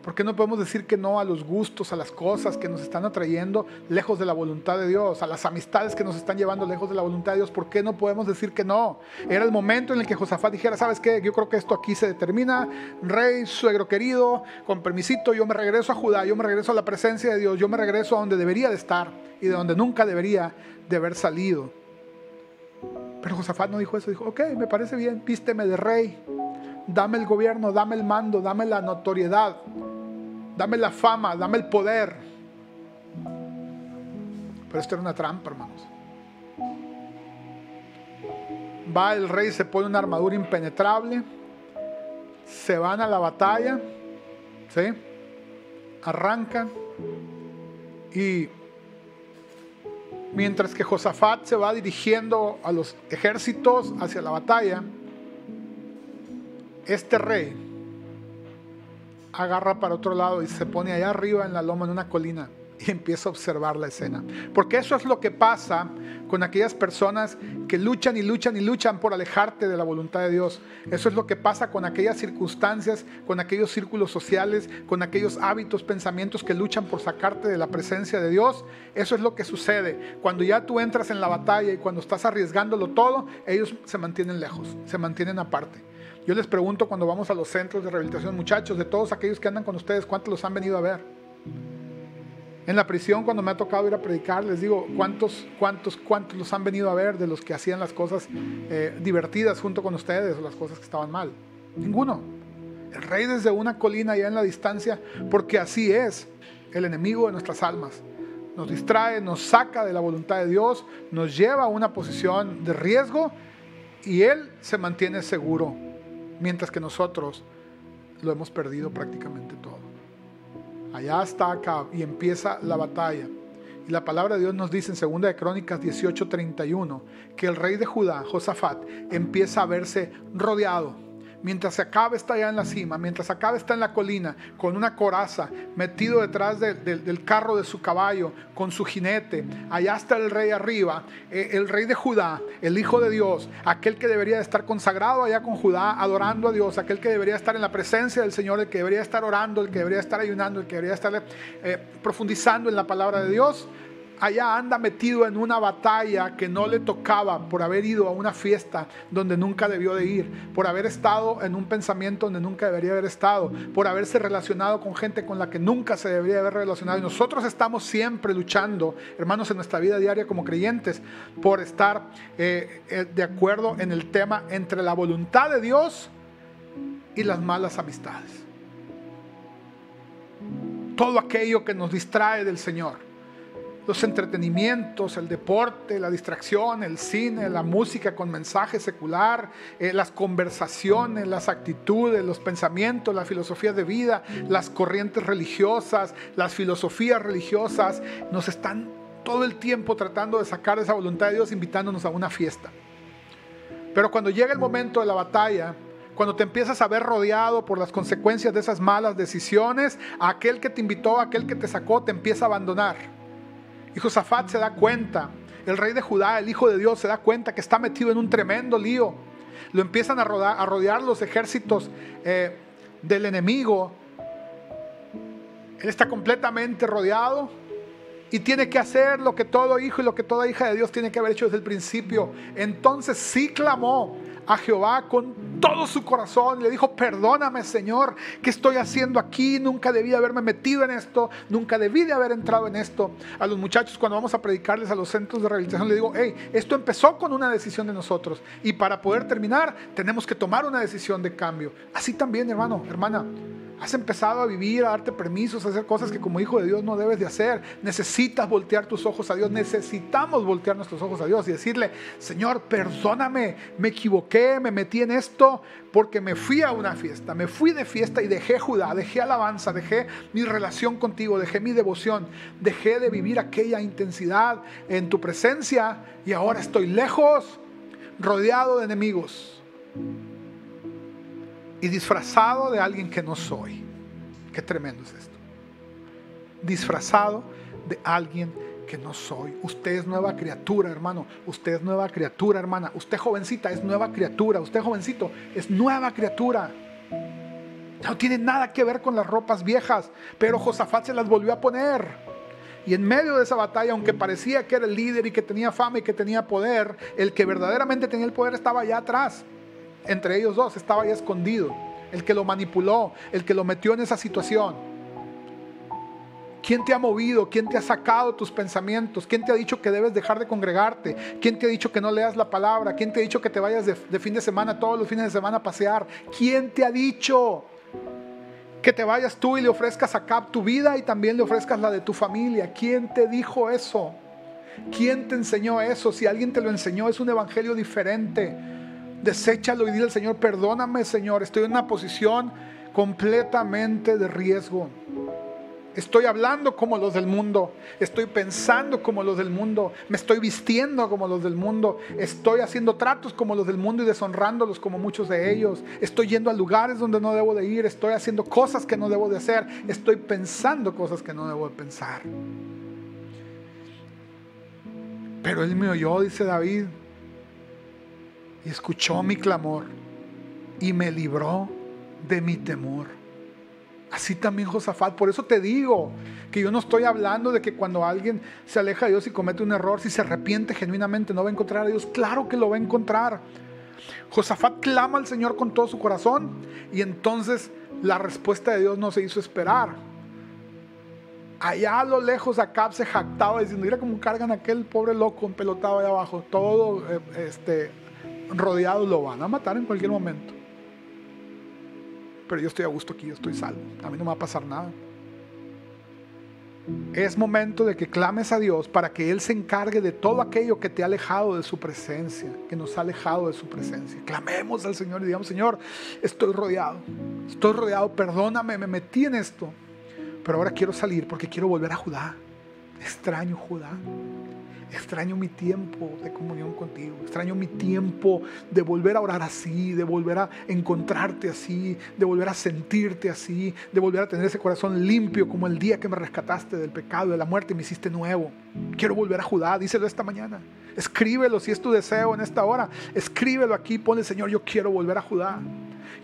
¿Por qué no podemos decir que no a los gustos, a las cosas que nos están atrayendo lejos de la voluntad de Dios, a las amistades que nos están llevando lejos de la voluntad de Dios? ¿Por qué no podemos decir que no? Era el momento en el que Josafat dijera: ¿sabes qué? Yo creo que esto aquí se determina. Rey, suegro querido, con permisito, yo me regreso a Judá, yo me regreso a la presencia de Dios, yo me regreso a donde debería de estar y de donde nunca debería de haber salido. Pero Josafat no dijo eso, dijo: ok, me parece bien, vísteme de rey, dame el gobierno, dame el mando, dame la notoriedad, dame la fama, dame el poder. Pero esto era una trampa, hermanos. Va el rey, se pone una armadura impenetrable, se van a la batalla, ¿sí? Arrancan, y mientras que Josafat se va dirigiendo a los ejércitos hacia la batalla, este rey agarra para otro lado y se pone allá arriba en la loma, en una colina, y empieza a observar la escena. Porque eso es lo que pasa con aquellas personas que luchan y luchan y luchan por alejarte de la voluntad de Dios. Eso es lo que pasa con aquellas circunstancias, con aquellos círculos sociales, con aquellos hábitos, pensamientos que luchan por sacarte de la presencia de Dios. Eso es lo que sucede. Cuando ya tú entras en la batalla y cuando estás arriesgándolo todo, ellos se mantienen lejos, se mantienen aparte. Yo les pregunto cuando vamos a los centros de rehabilitación, muchachos, de todos aquellos que andan con ustedes, ¿cuántos los han venido a ver? En la prisión, cuando me ha tocado ir a predicar, les digo, ¿cuántos los han venido a ver de los que hacían las cosas divertidas junto con ustedes o las cosas que estaban mal? Ninguno. El rey desde una colina allá en la distancia, porque así es el enemigo de nuestras almas. Nos distrae, nos saca de la voluntad de Dios, nos lleva a una posición de riesgo y él se mantiene seguro, mientras que nosotros lo hemos perdido prácticamente todo. Allá está Acab y empieza la batalla. Y la palabra de Dios nos dice en 2 de Crónicas 18:31 que el rey de Judá, Josafat, empieza a verse rodeado. Mientras Acab está allá en la cima, mientras Acab está en la colina con una coraza, metido detrás del carro de su caballo, con su jinete, allá está el rey arriba, el rey de Judá, el hijo de Dios, aquel que debería estar consagrado allá con Judá, adorando a Dios, aquel que debería estar en la presencia del Señor, el que debería estar orando, el que debería estar ayunando, el que debería estar profundizando en la palabra de Dios. Allá anda metido en una batalla que no le tocaba por haber ido a una fiesta donde nunca debió de ir, por haber estado en un pensamiento donde nunca debería haber estado, por haberse relacionado con gente con la que nunca se debería haber relacionado. Y nosotros estamos siempre luchando, hermanos, en nuestra vida diaria como creyentes, por estar de acuerdo en el tema entre la voluntad de Dios y las malas amistades. Todo aquello que nos distrae del Señor. Los entretenimientos, el deporte, la distracción, el cine, la música con mensaje secular, las conversaciones, las actitudes, los pensamientos, las filosofías de vida, las corrientes religiosas, las filosofías religiosas, nos están todo el tiempo tratando de sacar esa voluntad de Dios, invitándonos a una fiesta. Pero cuando llega el momento de la batalla, cuando te empiezas a ver rodeado por las consecuencias de esas malas decisiones, aquel que te invitó, aquel que te sacó, te empieza a abandonar. Y Josafat se da cuenta, el rey de Judá, el hijo de Dios, se da cuenta que está metido en un tremendo lío. Lo empiezan a rodear los ejércitos del enemigo. Él está completamente rodeado y tiene que hacer lo que todo hijo y lo que toda hija de Dios tiene que haber hecho desde el principio. Entonces sí clamó a Jehová con todo su corazón. Le dijo: perdóname, Señor, ¿qué estoy haciendo aquí? Nunca debí haberme metido en esto, nunca debí de haber entrado en esto. A los muchachos, cuando vamos a predicarles a los centros de rehabilitación, les digo: hey, esto empezó con una decisión de nosotros, y para poder terminar tenemos que tomar una decisión de cambio. Así también, hermano, hermana, has empezado a vivir, a darte permisos, a hacer cosas que como hijo de Dios no debes de hacer. Necesitas voltear tus ojos a Dios. Necesitamos voltear nuestros ojos a Dios y decirle: Señor, perdóname, me equivoqué, me metí en esto porque me fui a una fiesta, me fui de fiesta y dejé Judá, dejé alabanza, dejé mi relación contigo, dejé mi devoción, dejé de vivir aquella intensidad en tu presencia y ahora estoy lejos, rodeado de enemigos y disfrazado de alguien que no soy. Qué tremendo es esto. Disfrazado de alguien que no soy. Usted es nueva criatura, hermano. Usted es nueva criatura, hermana. Usted, jovencita, es nueva criatura. Usted, jovencito, es nueva criatura. No tiene nada que ver con las ropas viejas, pero Josafat se las volvió a poner. Y en medio de esa batalla, aunque parecía que era el líder y que tenía fama y que tenía poder, el que verdaderamente tenía el poder estaba allá atrás. Entre ellos dos estaba ya escondido, el que lo manipuló, el que lo metió en esa situación. ¿Quién te ha movido? ¿Quién te ha sacado tus pensamientos? ¿Quién te ha dicho que debes dejar de congregarte? ¿Quién te ha dicho que no leas la palabra? ¿Quién te ha dicho que te vayas de fin de semana, todos los fines de semana a pasear? ¿Quién te ha dicho que te vayas tú y le ofrezcas a Acab tu vida y también le ofrezcas la de tu familia? ¿Quién te dijo eso? ¿Quién te enseñó eso? Si alguien te lo enseñó, es un evangelio diferente. Deséchalo y dile al Señor: perdóname, Señor, estoy en una posición completamente de riesgo. Estoy hablando como los del mundo. Estoy pensando como los del mundo. Me estoy vistiendo como los del mundo. Estoy haciendo tratos como los del mundo y deshonrándolos como muchos de ellos. Estoy yendo a lugares donde no debo de ir. Estoy haciendo cosas que no debo de hacer. Estoy pensando cosas que no debo de pensar. Pero Él me oyó, dice David, y escuchó mi clamor y me libró de mi temor. Así también Josafat. Por eso te digo que yo no estoy hablando de que cuando alguien se aleja de Dios y comete un error, si se arrepiente genuinamente, no va a encontrar a Dios. Claro que lo va a encontrar. Josafat clama al Señor con todo su corazón, y entonces la respuesta de Dios no se hizo esperar. Allá a lo lejos Acab se jactaba diciendo: mira cómo cargan a aquel pobre loco empelotado allá abajo, todo rodeado, lo van a matar en cualquier momento. Pero yo estoy a gusto aquí, yo estoy salvo, a mí no me va a pasar nada. Es momento de que clames a Dios para que Él se encargue de todo aquello que te ha alejado de su presencia, que nos ha alejado de su presencia. Clamemos al Señor y digamos: Señor, estoy rodeado, perdóname, me metí en esto, pero ahora quiero salir porque quiero volver a Judá. Extraño Judá. Extraño mi tiempo de comunión contigo. Extraño mi tiempo de volver a orar así, de volver a encontrarte así, de volver a sentirte así, de volver a tener ese corazón limpio como el día que me rescataste del pecado, de la muerte y me hiciste nuevo. Quiero volver a Judá. Díselo esta mañana. Escríbelo si es tu deseo en esta hora. Escríbelo aquí. Ponle: Señor, yo quiero volver a Judá.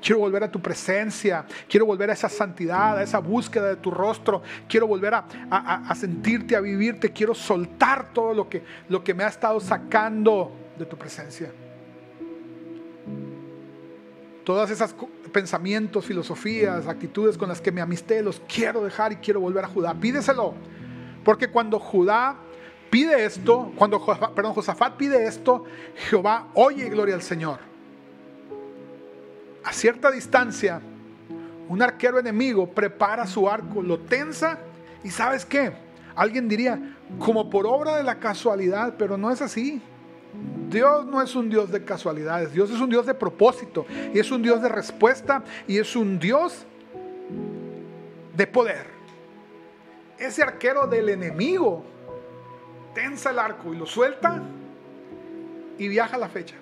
Quiero volver a tu presencia. Quiero volver a esa santidad, a esa búsqueda de tu rostro. Quiero volver a sentirte, a vivirte. Quiero soltar todo lo que me ha estado sacando de tu presencia. Todas esas pensamientos, filosofías, actitudes con las que me amisté, los quiero dejar y quiero volver a Judá. Pídeselo. Porque cuando Judá pide esto, Josafat pide esto, Jehová oye, gloria al Señor. A cierta distancia, un arquero enemigo prepara su arco, lo tensa, y ¿sabes qué? Alguien diría, como por obra de la casualidad, pero no es así. Dios no es un Dios de casualidades. Dios es un Dios de propósito, y es un Dios de respuesta, y es un Dios de poder. Ese arquero del enemigo tensa el arco y lo suelta, y viaja la flecha,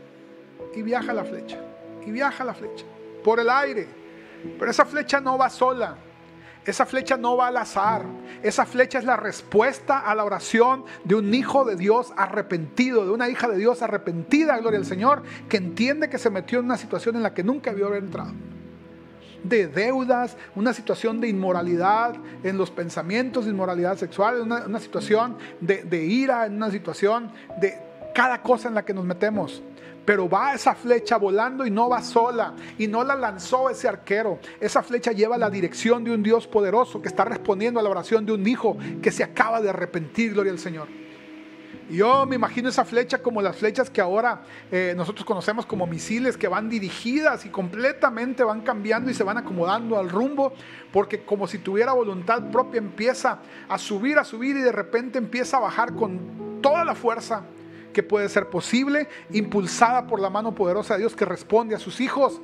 y viaja la flecha, y viaja la flecha por el aire. Pero esa flecha no va sola. Esa flecha no va al azar. Esa flecha es la respuesta a la oración de un hijo de Dios arrepentido, de una hija de Dios arrepentida, gloria al Señor, que entiende que se metió en una situación en la que nunca debió haber entrado. De deudas, una situación de inmoralidad en los pensamientos, de inmoralidad sexual, una situación de ira, en una situación de cada cosa en la que nos metemos. Pero va esa flecha volando y no va sola, y no la lanzó ese arquero. Esa flecha lleva la dirección de un Dios poderoso que está respondiendo a la oración de un hijo que se acaba de arrepentir, gloria al Señor. Y yo me imagino esa flecha como las flechas que ahora nosotros conocemos como misiles, que van dirigidas y completamente van cambiando y se van acomodando al rumbo, porque como si tuviera voluntad propia empieza a subir y de repente empieza a bajar con toda la fuerza que puede ser posible, impulsada por la mano poderosa de Dios que responde a sus hijos.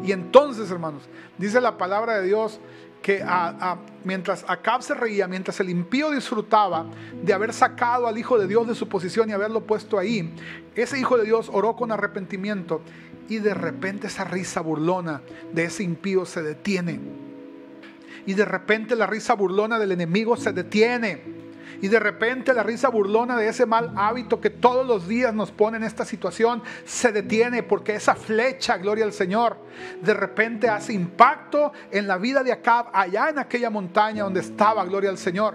Y entonces, hermanos, dice la palabra de Dios que mientras Acab se reía, mientras el impío disfrutaba de haber sacado al Hijo de Dios de su posición y haberlo puesto ahí, ese Hijo de Dios oró con arrepentimiento, y de repente esa risa burlona de ese impío se detiene, y de repente la risa burlona del enemigo se detiene. Y de repente la risa burlona de ese mal hábito que todos los días nos pone en esta situación se detiene, porque esa flecha, gloria al Señor, de repente hace impacto en la vida de Acab allá en aquella montaña donde estaba, gloria al Señor.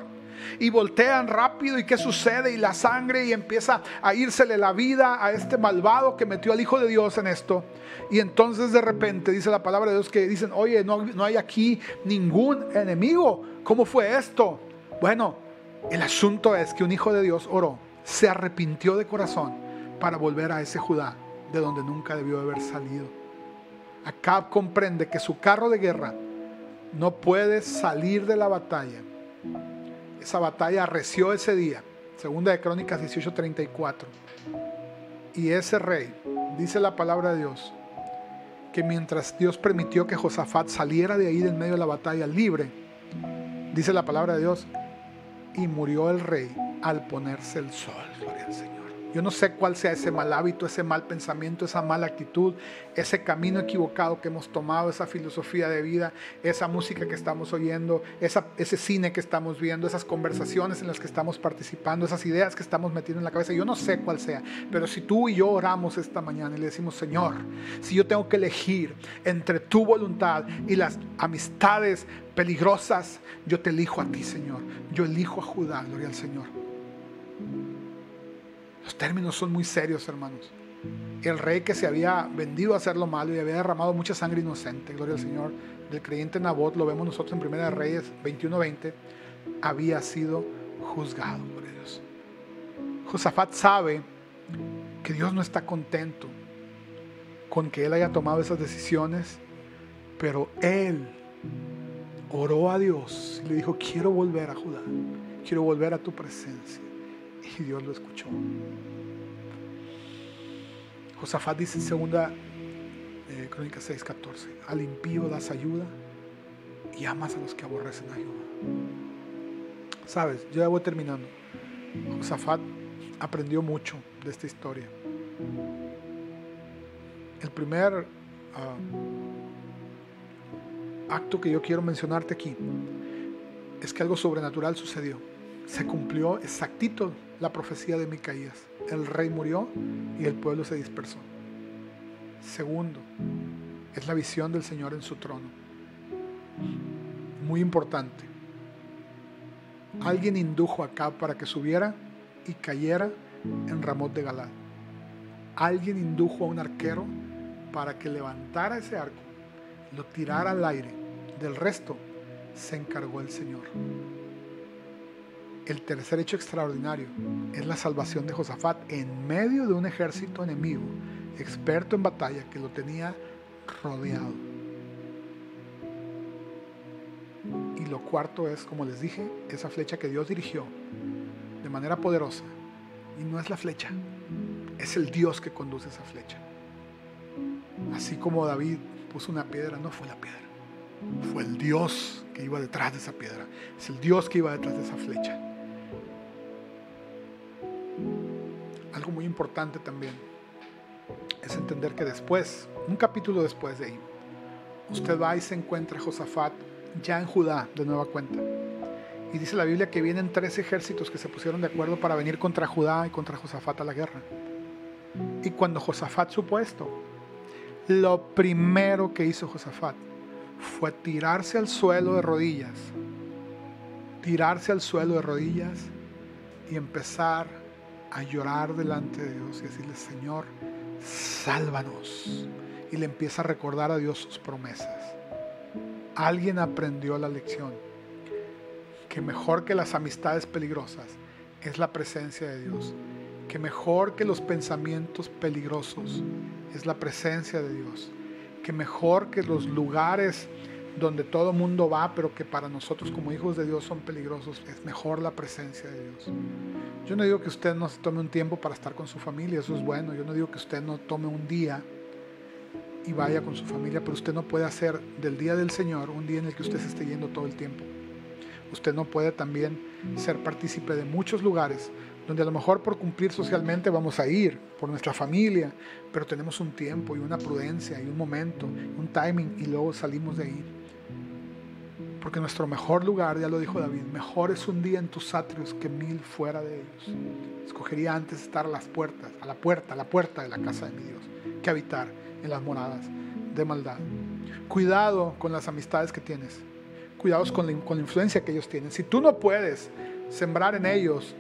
Y voltean rápido, y ¿qué sucede? Y la sangre, y empieza a írsele la vida a este malvado que metió al Hijo de Dios en esto. Y entonces de repente dice la palabra de Dios que dicen: oye, no hay aquí ningún enemigo. ¿Cómo fue esto? Bueno, el asunto es que un hijo de Dios oró, se arrepintió de corazón para volver a ese Judá de donde nunca debió haber salido. Acab comprende que su carro de guerra no puede salir de la batalla. Esa batalla arreció ese día, segunda de Crónicas 18:34. Y ese rey, dice la palabra de Dios, que mientras Dios permitió que Josafat saliera de ahí del medio de la batalla libre, Dice la palabra de Dios, y murió el rey al ponerse el sol. Gloria al Señor. Yo no sé cuál sea ese mal hábito, ese mal pensamiento, esa mala actitud, ese camino equivocado que hemos tomado, esa filosofía de vida, esa música que estamos oyendo, ese cine que estamos viendo, esas conversaciones en las que estamos participando, esas ideas que estamos metiendo en la cabeza. Yo no sé cuál sea, pero si tú y yo oramos esta mañana y le decimos, Señor, si yo tengo que elegir entre tu voluntad y las amistades peligrosas, yo te elijo a ti, Señor. Yo elijo a Judá, gloria al Señor. Los términos son muy serios, hermanos. El rey que se había vendido a hacer lo malo y había derramado mucha sangre inocente, gloria al Señor, del creyente Nabot, lo vemos nosotros en Primera de Reyes 21:20, había sido juzgado, gloria a Dios. Josafat sabe que Dios no está contento con que él haya tomado esas decisiones, pero él oró a Dios y le dijo, quiero volver a Judá, quiero volver a tu presencia. Y Dios lo escuchó. Josafat dice en segunda Crónicas 6:14, al impío das ayuda y amas a los que aborrecen ayuda. Sabes, yo ya voy terminando. Josafat aprendió mucho de esta historia. El primer acto que yo quiero mencionarte aquí es que algo sobrenatural sucedió. Se cumplió exactito la profecía de Micaías. El rey murió y el pueblo se dispersó. Segundo, es la visión del Señor en su trono. Muy importante. Alguien indujo a Acab para que subiera y cayera en Ramot de Galad. Alguien indujo a un arquero para que levantara ese arco, lo tirara al aire. Del resto se encargó el Señor. El tercer hecho extraordinario es la salvación de Josafat en medio de un ejército enemigo, experto en batalla, que lo tenía rodeado. Y lo cuarto es, como les dije, esa flecha que Dios dirigió de manera poderosa. Y no es la flecha, es el Dios que conduce esa flecha. Así como David puso una piedra, no fue la piedra, fue el Dios que iba detrás de esa piedra. Es el Dios que iba detrás de esa flecha. Algo muy importante también es entender que después, un capítulo después de ahí, usted va y se encuentra a Josafat ya en Judá de nueva cuenta. Y dice la Biblia que vienen 3 ejércitos que se pusieron de acuerdo para venir contra Judá y contra Josafat a la guerra. Y cuando Josafat supo esto, lo primero que hizo Josafat fue tirarse al suelo de rodillas. Tirarse al suelo de rodillas y empezar a llorar delante de Dios y decirle, Señor, sálvanos. Y le empieza a recordar a Dios sus promesas. Alguien aprendió la lección, que mejor que las amistades peligrosas es la presencia de Dios, que mejor que los pensamientos peligrosos es la presencia de Dios, que mejor que los lugares donde todo mundo va, pero que para nosotros como hijos de Dios son peligrosos, es mejor la presencia de Dios. Yo no digo que usted no se tome un tiempo para estar con su familia, eso es bueno. Yo no digo que usted no tome un día y vaya con su familia, pero usted no puede hacer del día del Señor un día en el que usted se esté yendo todo el tiempo. Usted no puede también ser partícipe de muchos lugares donde a lo mejor por cumplir socialmente vamos a ir, por nuestra familia, pero tenemos un tiempo y una prudencia y un momento, un timing, y luego salimos de ahí. Porque nuestro mejor lugar, ya lo dijo David, mejor es un día en tus atrios que 1000 fuera de ellos. Escogería antes estar a la puerta de la casa de mi Dios, que habitar en las moradas de maldad. Cuidado con las amistades que tienes. Cuidados con la influencia que ellos tienen. Si tú no puedes sembrar en ellos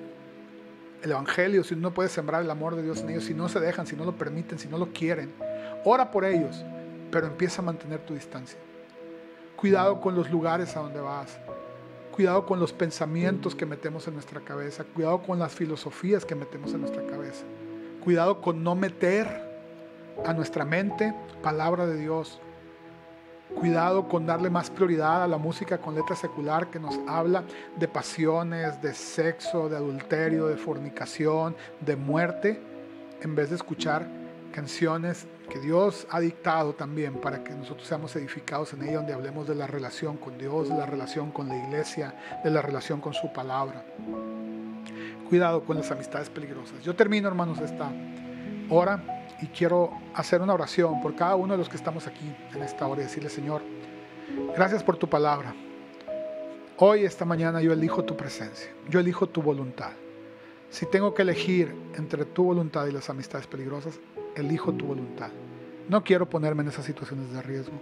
el evangelio, si no puedes sembrar el amor de Dios en ellos, si no se dejan, si no lo permiten, si no lo quieren, ora por ellos, pero empieza a mantener tu distancia. Cuidado con los lugares a donde vas. Cuidado con los pensamientos que metemos en nuestra cabeza. Cuidado con las filosofías que metemos en nuestra cabeza. Cuidado con no meter a nuestra mente palabra de Dios. Cuidado con darle más prioridad a la música con letra secular que nos habla de pasiones, de sexo, de adulterio, de fornicación, de muerte, en vez de escuchar canciones que Dios ha dictado también para que nosotros seamos edificados en ella, donde hablemos de la relación con Dios, de la relación con la iglesia, de la relación con su palabra. Cuidado con las amistades peligrosas. Yo termino, hermanos, esta hora y quiero hacer una oración por cada uno de los que estamos aquí en esta hora y decirle: Señor, gracias por tu palabra. Hoy, esta mañana, yo elijo tu presencia, yo elijo tu voluntad. Si tengo que elegir entre tu voluntad y las amistades peligrosas, elijo tu voluntad. No quiero ponerme en esas situaciones de riesgo.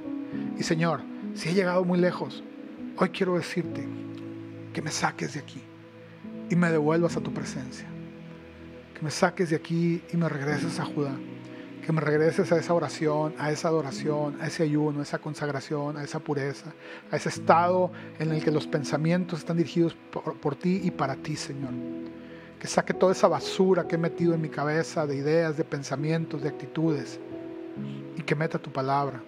Y Señor, si he llegado muy lejos, hoy quiero decirte que me saques de aquí y me devuelvas a tu presencia. Que me saques de aquí y me regreses a Judá. Que me regreses a esa oración, a esa adoración, a ese ayuno, a esa consagración, a esa pureza, a ese estado en el que los pensamientos están dirigidos por ti y para ti, Señor. Que saque toda esa basura que he metido en mi cabeza de ideas, de pensamientos, de actitudes, y que meta tu palabra.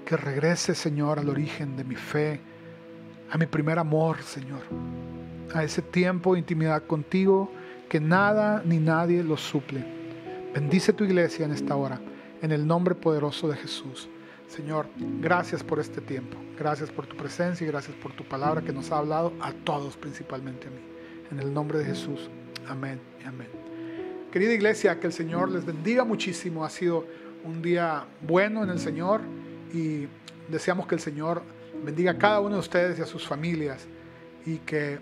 Que regrese, Señor, al origen de mi fe, a mi primer amor, Señor, a ese tiempo de intimidad contigo que nada ni nadie lo suple. Bendice tu iglesia en esta hora, en el nombre poderoso de Jesús. Señor, gracias por este tiempo, gracias por tu presencia y gracias por tu palabra que nos ha hablado a todos, principalmente a mí. En el nombre de Jesús. Amén y amén. Querida iglesia, que el Señor les bendiga muchísimo. Ha sido un día bueno en el Señor y deseamos que el Señor bendiga a cada uno de ustedes y a sus familias y que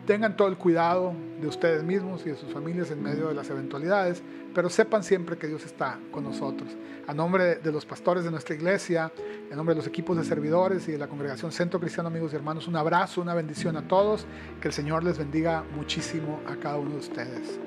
tengan todo el cuidado de ustedes mismos y de sus familias en medio de las eventualidades, pero sepan siempre que Dios está con nosotros. A nombre de los pastores de nuestra iglesia, en nombre de los equipos de servidores y de la congregación Centro Cristiano, amigos y hermanos, un abrazo, una bendición a todos. Que el Señor les bendiga muchísimo a cada uno de ustedes.